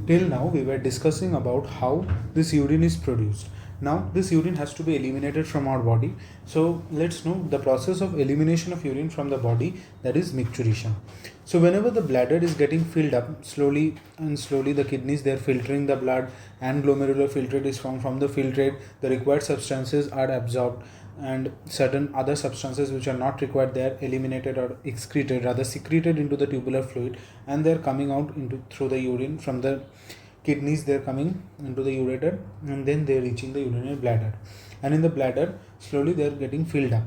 Till now we were discussing about how this urine is produced. Now this urine has to be eliminated from our body. So let's know the process of elimination of urine from the body, that is micturition. So whenever the bladder is getting filled up, slowly the kidneys, they are filtering the blood, and glomerular filtrate is formed. From the filtrate, the required substances are absorbed, and certain other substances which are not required, they are eliminated or excreted, rather secreted into the tubular fluid, and they are coming out through the urine. From the kidneys they are coming into the ureter, and then they are reaching the urinary bladder, and in the bladder slowly they are getting filled up.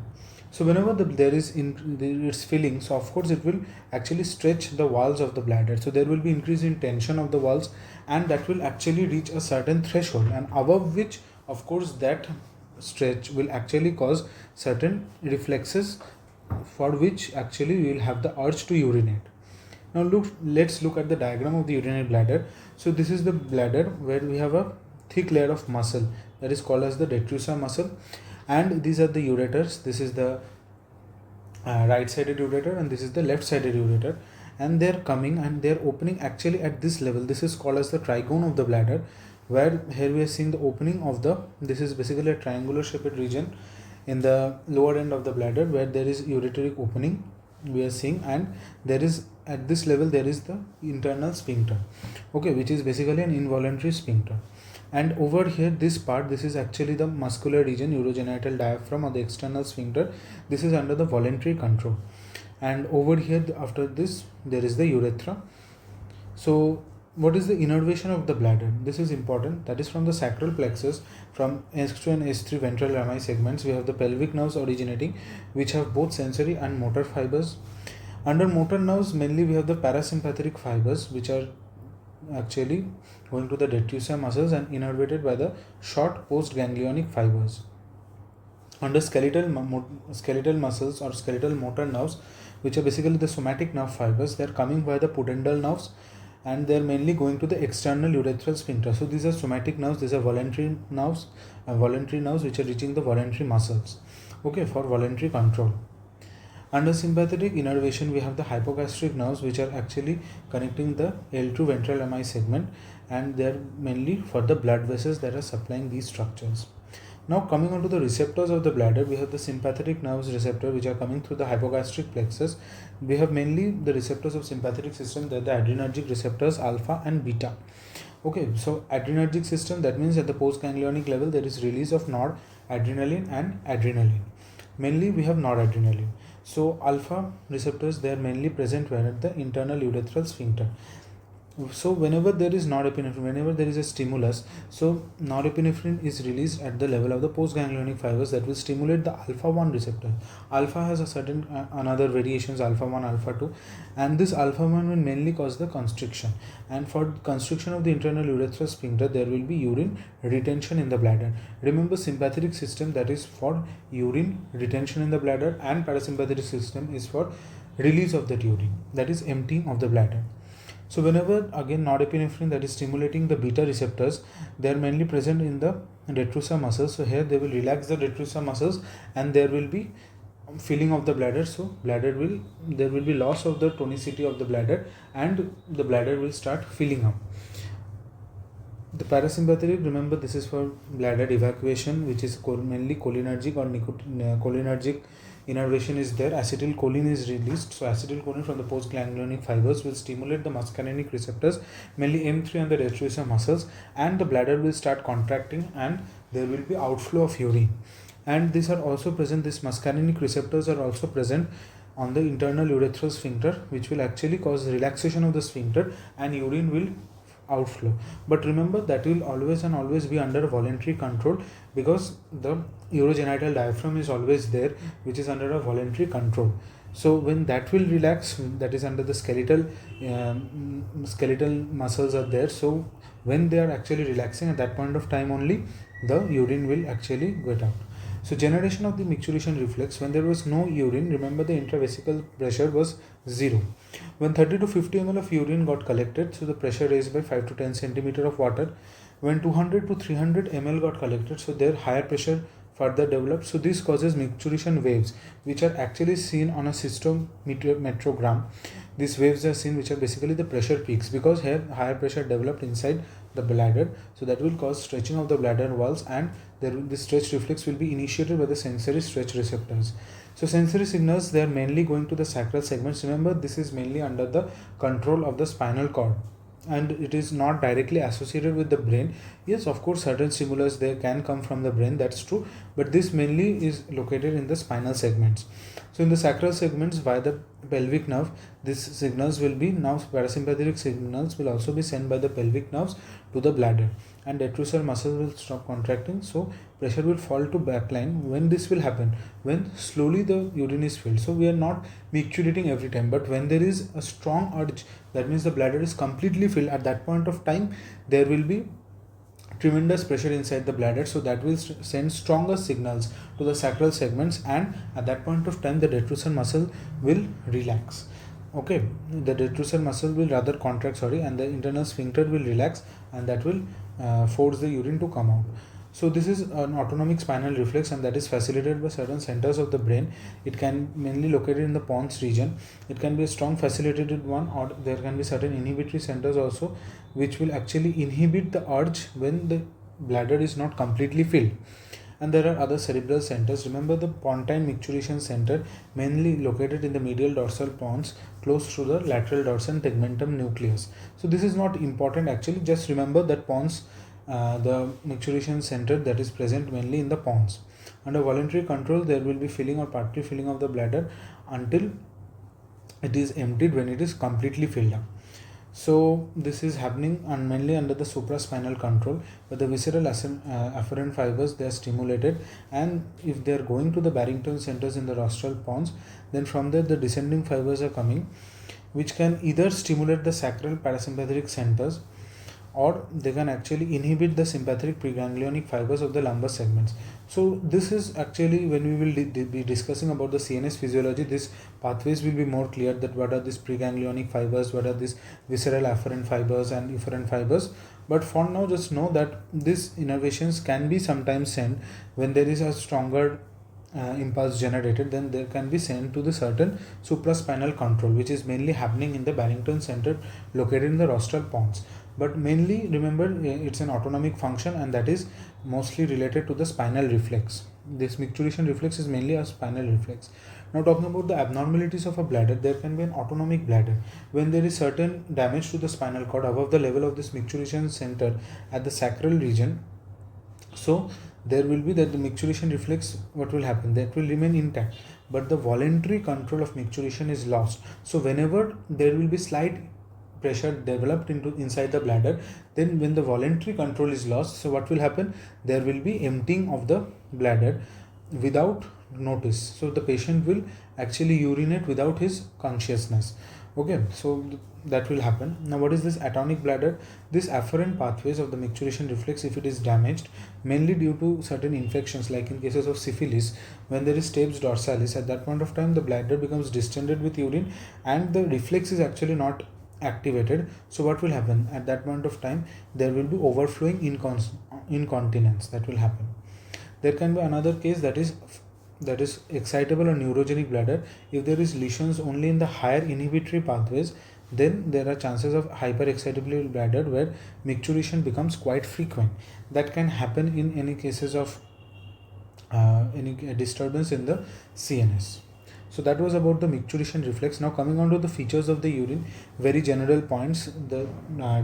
So whenever there is filling, so of course it will actually stretch the walls of the bladder. So there will be increase in tension of the walls, and that will actually reach a certain threshold, and above which, of course, that stretch will actually cause certain reflexes, for which actually we will have the urge to urinate. Now let's look at the diagram of the urinary bladder. So this is the bladder, where we have a thick layer of muscle that is called as the detrusor muscle, and these are the ureters. This is the right sided ureter, and this is the left sided ureter, and they are coming and they are opening actually at this level. This is called as the trigone of the bladder, where here we are seeing the opening of the, this is basically a triangular shaped region in the lower end of the bladder where there is ureteric opening we are seeing, and there is at this level there is the internal sphincter, okay, which is basically an involuntary sphincter. And over here this part, this is actually the muscular region, urogenital diaphragm or the external sphincter. This is under the voluntary control. And over here after this there is the urethra. So what is the innervation of the bladder? This is important. That is from the sacral plexus, from S2 and S3 ventral rami segments, we have the pelvic nerves originating, which have both sensory and motor fibers. Under motor nerves, mainly we have the parasympathetic fibers, which are actually going to the detrusor muscles and innervated by the short postganglionic fibers. Under skeletal muscles or skeletal motor nerves, which are basically the somatic nerve fibers, they are coming by the pudendal nerves, and they are mainly going to the external urethral sphincter. So these are somatic nerves, these are voluntary nerves which are reaching the voluntary muscles, okay, for voluntary control. Under sympathetic innervation, we have the hypogastric nerves, which are actually connecting the L2 ventral rami segment, and they are mainly for the blood vessels that are supplying these structures. Now coming on to the receptors of the bladder, we have the sympathetic nerves receptor, which are coming through the hypogastric plexus. We have mainly the receptors of sympathetic system, that the adrenergic receptors alpha and beta. Okay, so adrenergic system, that means at the postganglionic level there is release of noradrenaline and adrenaline. Mainly we have noradrenaline. So alpha receptors, they are mainly present where at the internal urethral sphincter. So whenever there is norepinephrine, whenever there is a stimulus, so norepinephrine is released at the level of the postganglionic fibers that will stimulate the alpha 1 receptor. Alpha has a certain another variations, alpha 1, alpha 2, and this alpha 1 will mainly cause the constriction, and for constriction of the internal urethral sphincter there will be urine retention in the bladder. Remember, sympathetic system, that is for urine retention in the bladder, and parasympathetic system is for release of that urine, that is emptying of the bladder. So whenever again norepinephrine, that is stimulating the beta receptors, they are mainly present in the detrusor muscles. So here they will relax the detrusor muscles and there will be filling of the bladder. So there will be loss of the tonicity of the bladder and the bladder will start filling up. The parasympathetic, remember, this is for bladder evacuation, which is mainly cholinergic or cholinergic innervation is there. Acetylcholine is released. So acetylcholine from the postganglionic fibers will stimulate the muscarinic receptors, mainly M3 and the detrusor muscles, and the bladder will start contracting and there will be outflow of urine. And these are also present, these muscarinic receptors are also present on the internal urethral sphincter, which will actually cause relaxation of the sphincter and urine will outflow. But remember, that will always be under voluntary control, because the urogenital diaphragm is always there, which is under a voluntary control. So when that will relax, that is under the skeletal muscles are there. So when they are actually relaxing, at that point of time only the urine will actually get out. So generation of the micturition reflex, when there was no urine, remember the intravesical pressure was 0. When 30 to 50 ml of urine got collected, so the pressure raised by 5 to 10 centimeter of water. When 200 to 300 ml got collected, so their higher pressure further developed. So this causes micturition waves, which are actually seen on a cystometrogram. These waves are seen, which are basically the pressure peaks, because here higher pressure developed inside the bladder, so that will cause stretching of the bladder walls, and this stretch reflex will be initiated by the sensory stretch receptors. So sensory signals, they are mainly going to the sacral segments. Remember, this is mainly under the control of the spinal cord, and it is not directly associated with the brain. Yes, of course, certain stimulus they can come from the brain, that's true, but this mainly is located in the spinal segments. So in the sacral segments, by the pelvic nerve, these signals will be, now parasympathetic signals will also be sent by the pelvic nerves to the bladder, and detrusor muscles will stop contracting, so pressure will fall to backline. When this will happen? When slowly the urine is filled. So we are not micturating every time, but when there is a strong urge, that means the bladder is completely filled, at that point of time there will be tremendous pressure inside the bladder, so that will send stronger signals to the sacral segments, and at that point of time the detrusor muscle will relax. Okay, the detrusor muscle will rather contract, and the internal sphincter will relax, and that will force the urine to come out. So this is an autonomic spinal reflex, and that is facilitated by certain centers of the brain. It can mainly located in the pons region. It can be a strong facilitated one, or there can be certain inhibitory centers also, which will actually inhibit the urge when the bladder is not completely filled. And there are other cerebral centers. Remember the pontine micturition center, mainly located in the medial dorsal pons close to the lateral dorsal tegmentum nucleus. So this is not important actually, just remember that pons, the micturition center that is present mainly in the pons. Under voluntary control, there will be filling or partly filling of the bladder until it is emptied when it is completely filled up. So this is happening mainly under the supraspinal control, but the visceral afferent fibers, they are stimulated, and if they are going to the Barrington centers in the rostral pons, then from there the descending fibers are coming, which can either stimulate the sacral parasympathetic centers, or they can actually inhibit the sympathetic preganglionic fibers of the lumbar segments. So this is actually, when we will be discussing about the CNS physiology, these pathways will be more clear, that what are these preganglionic fibers, what are these visceral afferent fibers and efferent fibers. But for now, just know that these innervations can be sometimes sent when there is a stronger impulse generated, then there can be sent to the certain supraspinal control, which is mainly happening in the Barrington center located in the rostral pons. But mainly remember, it's an autonomic function, and that is mostly related to the spinal reflex. This micturition reflex is mainly a spinal reflex. Now talking about the abnormalities of a bladder, there can be an autonomic bladder when there is certain damage to the spinal cord above the level of this micturition center at the sacral region. So there will be that the micturition reflex, what will happen, that will remain intact, but the voluntary control of micturition is lost. So whenever there will be slight pressure developed inside the bladder, then when the voluntary control is lost, so what will happen, there will be emptying of the bladder without notice. So the patient will actually urinate without his consciousness. Okay, so that will happen. Now what is this atonic bladder? This afferent pathways of the micturition reflex, if it is damaged, mainly due to certain infections, like in cases of syphilis, when there is stapes dorsalis, at that point of time the bladder becomes distended with urine and the reflex is actually not activated. So what will happen at that point of time, there will be overflowing incontinence that will happen. There can be another case, that is excitable or neurogenic bladder. If there is lesions only in the higher inhibitory pathways, then there are chances of hyperexcitable bladder where micturition becomes quite frequent. That can happen in any cases of any disturbance in the CNS. So that was about the micturition reflex. Now coming on to the features of the urine, very general points. The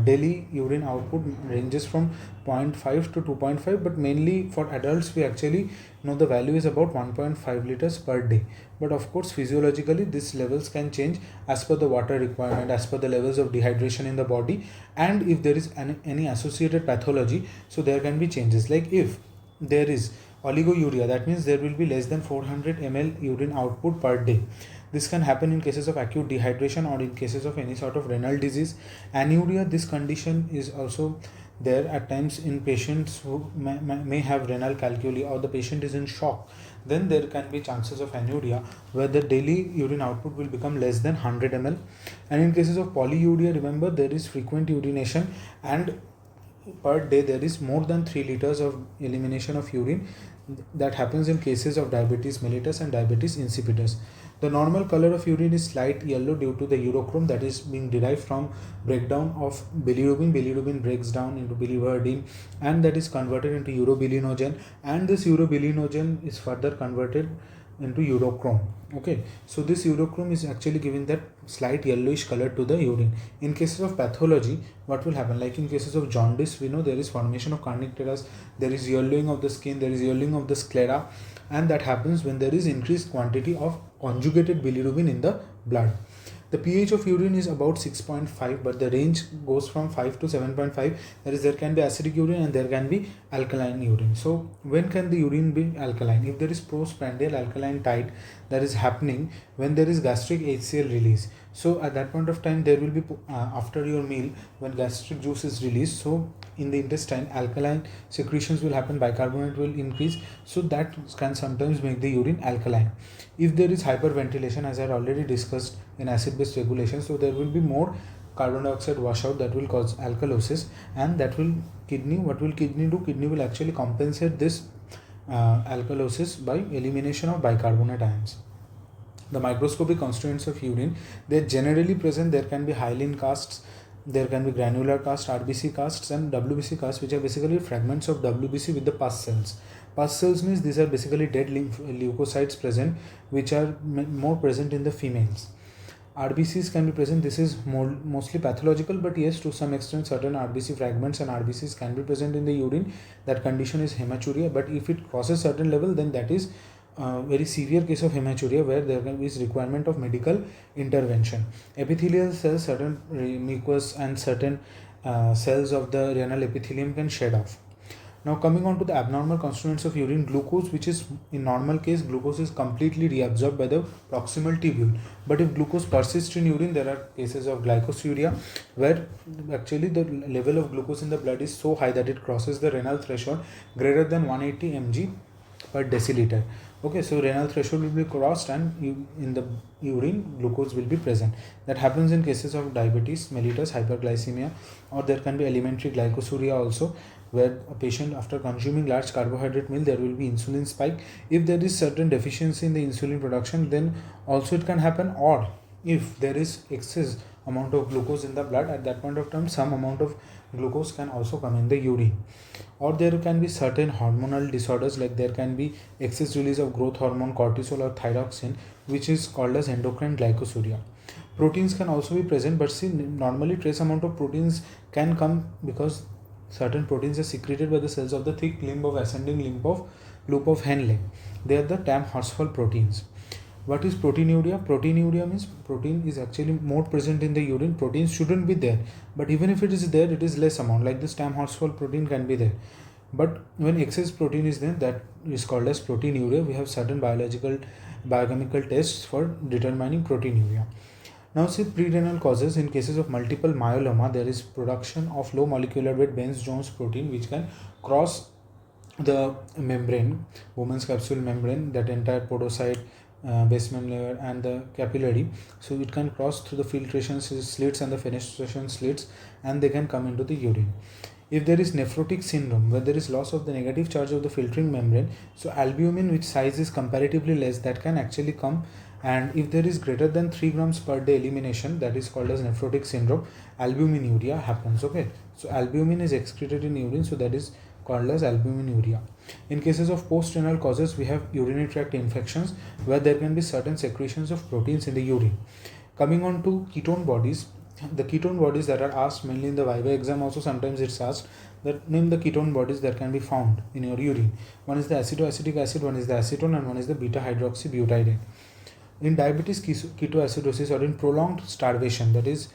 daily urine output ranges from 0.5 to 2.5, but mainly for adults we actually know the value is about 1.5 liters per day. But of course physiologically these levels can change as per the water requirement, as per the levels of dehydration in the body, and if there is any associated pathology, so there can be changes. Like if there is oliguria, that means there will be less than 400 ml urine output per day. This can happen in cases of acute dehydration or in cases of any sort of renal disease. Anuria, this condition is also there at times in patients who may have renal calculi, or the patient is in shock. Then there can be chances of anuria where the daily urine output will become less than 100 ml. And in cases of polyuria, remember there is frequent urination, and per day there is more than 3 liters of elimination of urine. That happens in cases of diabetes mellitus and diabetes insipidus. The normal color of urine is slight yellow due to the urochrome that is being derived from breakdown of bilirubin. Bilirubin breaks down into biliverdin and that is converted into urobilinogen, and this urobilinogen is further converted into urochrome. Okay, so this urochrome is actually giving that slight yellowish color to the urine. In cases of pathology, what will happen, like in cases of jaundice, we know there is formation of kernicterus, there is yellowing of the skin, there is yellowing of the sclera, and that happens when there is increased quantity of conjugated bilirubin in the blood. The pH of urine is about 6.5, but the range goes from 5 to 7.5. That is, there can be acidic urine and there can be alkaline urine. So when can the urine be alkaline? If there is postprandial alkaline tide that is happening when there is gastric HCl release. So at that point of time there will be after your meal, when gastric juice is released, so in the intestine alkaline secretions will happen, bicarbonate will increase, so that can sometimes make the urine alkaline. If there is hyperventilation, as I already discussed in acid based regulation, so there will be more carbon dioxide wash out, that will cause alkalosis, and that will what will kidney do? Kidney will actually compensate this alkalosis by elimination of bicarbonate ions. The microscopic constituents of urine, they're generally present. There can be hyaline casts, there can be granular cast, RBC casts, and WBC casts, which are basically fragments of WBC with the pus cells. Pus cells means these are basically dead leukocytes present, which are more present in the females. RBCs can be present. This is mostly pathological, but yes, to some extent certain RBC fragments and RBCs can be present in the urine. That condition is hematuria, but if it crosses certain level, then that is very severe case of hematuria, where there is requirement of medical intervention. Epithelial cells, certain mucus and certain cells of the renal epithelium can shed off. Now coming on to the abnormal constituents of urine, glucose, which is in normal case, glucose is completely reabsorbed by the proximal tubule. But if glucose persists in urine, there are cases of glycosuria, where actually the level of glucose in the blood is so high that it crosses the renal threshold greater than 180 mg per deciliter. Okay, so renal threshold will be crossed, and in the urine glucose will be present. That happens in cases of diabetes mellitus, hyperglycemia, or there can be elementary glycosuria also, where a patient, after consuming large carbohydrate meal, there will be insulin spike. If there is certain deficiency in the insulin production, then also it can happen. Or if there is excess amount of glucose in the blood, at that point of time some amount of glucose can also come in the urine. Or there can be certain hormonal disorders, like there can be excess release of growth hormone, cortisol or thyroxine, which is called as endocrine glycosuria. Proteins can also be present, but see, normally trace amount of proteins can come because certain proteins are secreted by the cells of the thick limb of ascending loop of Henle. They are the TAM horsefall proteins. What is proteinuria? Proteinuria means protein is actually more present in the urine. Proteins shouldn't be there, but even if it is there, it is less amount. Like this TAM horsefall protein can be there, but when excess protein is there, that is called as proteinuria. We have certain biochemical tests for determining proteinuria. Now see, pre-renal causes. In cases of multiple myeloma, there is production of low molecular weight Benz-Jones protein, which can cross the membrane, Bowman's capsule membrane, that entire podocyte, basement layer and the capillary. So it can cross through the filtration slits and the fenestration slits, and they can come into the urine. If there is nephrotic syndrome, where there is loss of the negative charge of the filtering membrane, so albumin, which size is comparatively less, that can actually come. And if there is greater than 3 grams per day elimination, that is called as nephrotic syndrome, albuminuria happens. Okay, so albumin is excreted in urine, so that is called as albuminuria. In cases of post-renal causes, we have urinary tract infections, where there can be certain secretions of proteins in the urine. Coming on to ketone bodies, the ketone bodies that are asked mainly in the Viva exam, also sometimes it's asked that name the ketone bodies that can be found in your urine. One is the acetic acid, one is the acetone, and one is the beta hydroxybutyrate. In diabetes ketoacidosis, or in prolonged starvation, that is,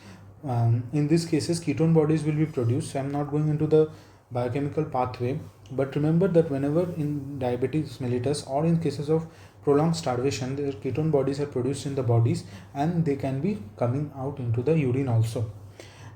in these cases ketone bodies will be produced. So I am not going into the biochemical pathway, but remember that whenever in diabetes mellitus or in cases of prolonged starvation, the ketone bodies are produced in the bodies, and they can be coming out into the urine also.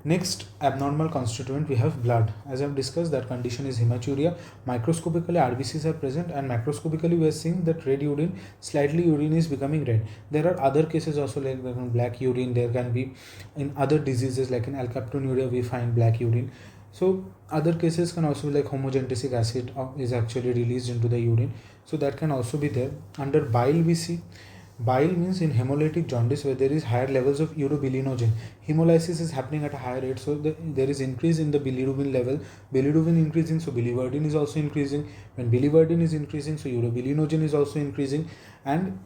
Next abnormal constituent, we have blood. As I have discussed, that condition is hematuria. Microscopically RBCs are present, and macroscopically we are seeing that red urine, slightly urine is becoming red. There are other cases also, like black urine. There can be in other diseases, like in alkaptonuria we find black urine. So other cases can also be like homogentisic acid is actually released into the urine, so that can also be there. Under bile, we see bile means in hemolytic jaundice, where there is higher levels of urobilinogen. Hemolysis is happening at a higher rate, so there is increase in the bilirubin level. Bilirubin increasing, so biliverdin is also increasing. When biliverdin is increasing, so urobilinogen is also increasing, and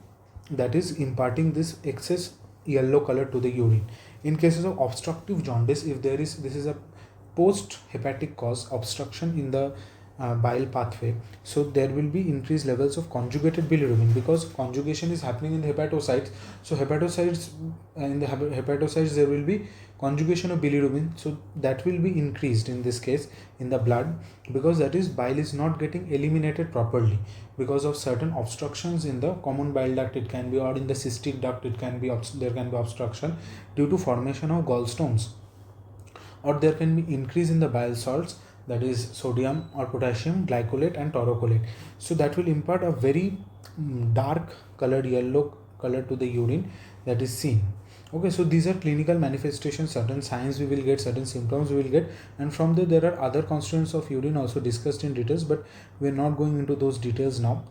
that is imparting this excess yellow color to the urine. In cases of obstructive jaundice, if there is, this is a post hepatic cause, obstruction in the bile pathway, so there will be increased levels of conjugated bilirubin, because conjugation is happening in the hepatocytes. So hepatocytes, in the hepatocytes there will be conjugation of bilirubin, so that will be increased in this case in the blood, because that is, bile is not getting eliminated properly because of certain obstructions in the common bile duct. It can be, or in the cystic duct, it can be there can be obstruction due to formation of gallstones, or there can be increase in the bile salts, that is sodium or potassium glycolate and taurocolate. So that will impart a very dark colored yellow color to the urine that is seen. Okay, so these are clinical manifestations, certain signs we will get, certain symptoms we will get, and from there are other constituents of urine also discussed in details, but we're not going into those details now.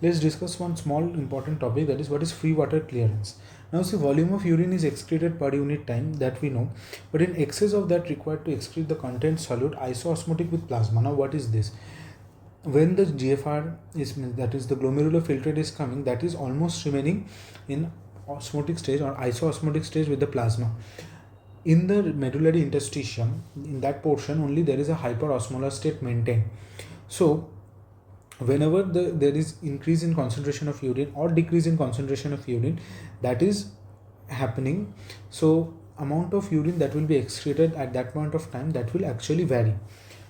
Let's discuss one small important topic, that is what is free water clearance. Now see, volume of urine is excreted per unit time, that we know, but in excess of that required to excrete the content solute isoosmotic with plasma. Now what is this? When the GFR is, that is the glomerular filtrate is coming, that is almost remaining in osmotic stage or isoosmotic stage with the plasma. In the medullary interstitium, in that portion only there is a hyperosmolar state maintained. So whenever there is increase in concentration of urine or decrease in concentration of urine, that is happening, so amount of urine that will be excreted at that point of time, that will actually vary.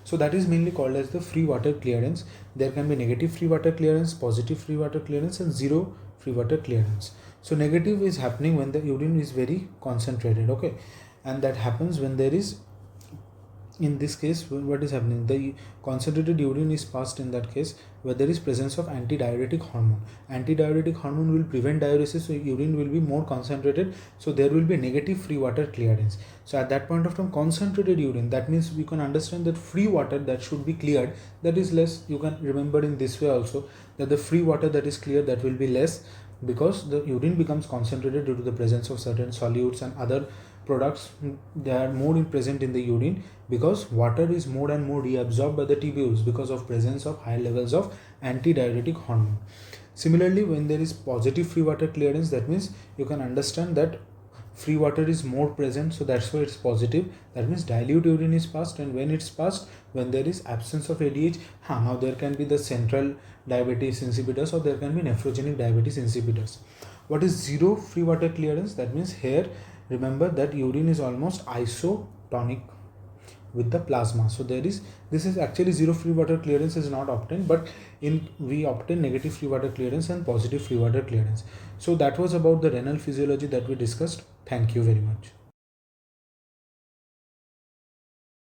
So that is mainly called as the free water clearance. There can be negative free water clearance, positive free water clearance, and zero free water clearance. So negative is happening when the urine is very concentrated, okay, and that happens when there is, in this case, what is happening, the concentrated urine is passed in that case where there is presence of antidiuretic hormone. Antidiuretic hormone will prevent diuresis, so urine will be more concentrated, so there will be negative free water clearance. So at that point of time, concentrated urine, that means we can understand that free water that should be cleared, that is less. You can remember in this way also, that the free water that is cleared, that will be less, because the urine becomes concentrated due to the presence of certain solutes and other products. They are more present in the urine, because water is more and more reabsorbed by the tubules because of presence of high levels of antidiuretic hormone. Similarly, when there is positive free water clearance, that means you can understand that free water is more present, so that's why it's positive. That means dilute urine is passed, and when it's passed, when there is absence of ADH, now there can be the central diabetes insipidus, or there can be nephrogenic diabetes insipidus. What is zero free water clearance? That means here remember that urine is almost isotonic with the plasma. So this is actually zero free water clearance is not obtained, but we obtain negative free water clearance and positive free water clearance. So that was about the renal physiology that we discussed. Thank you very much.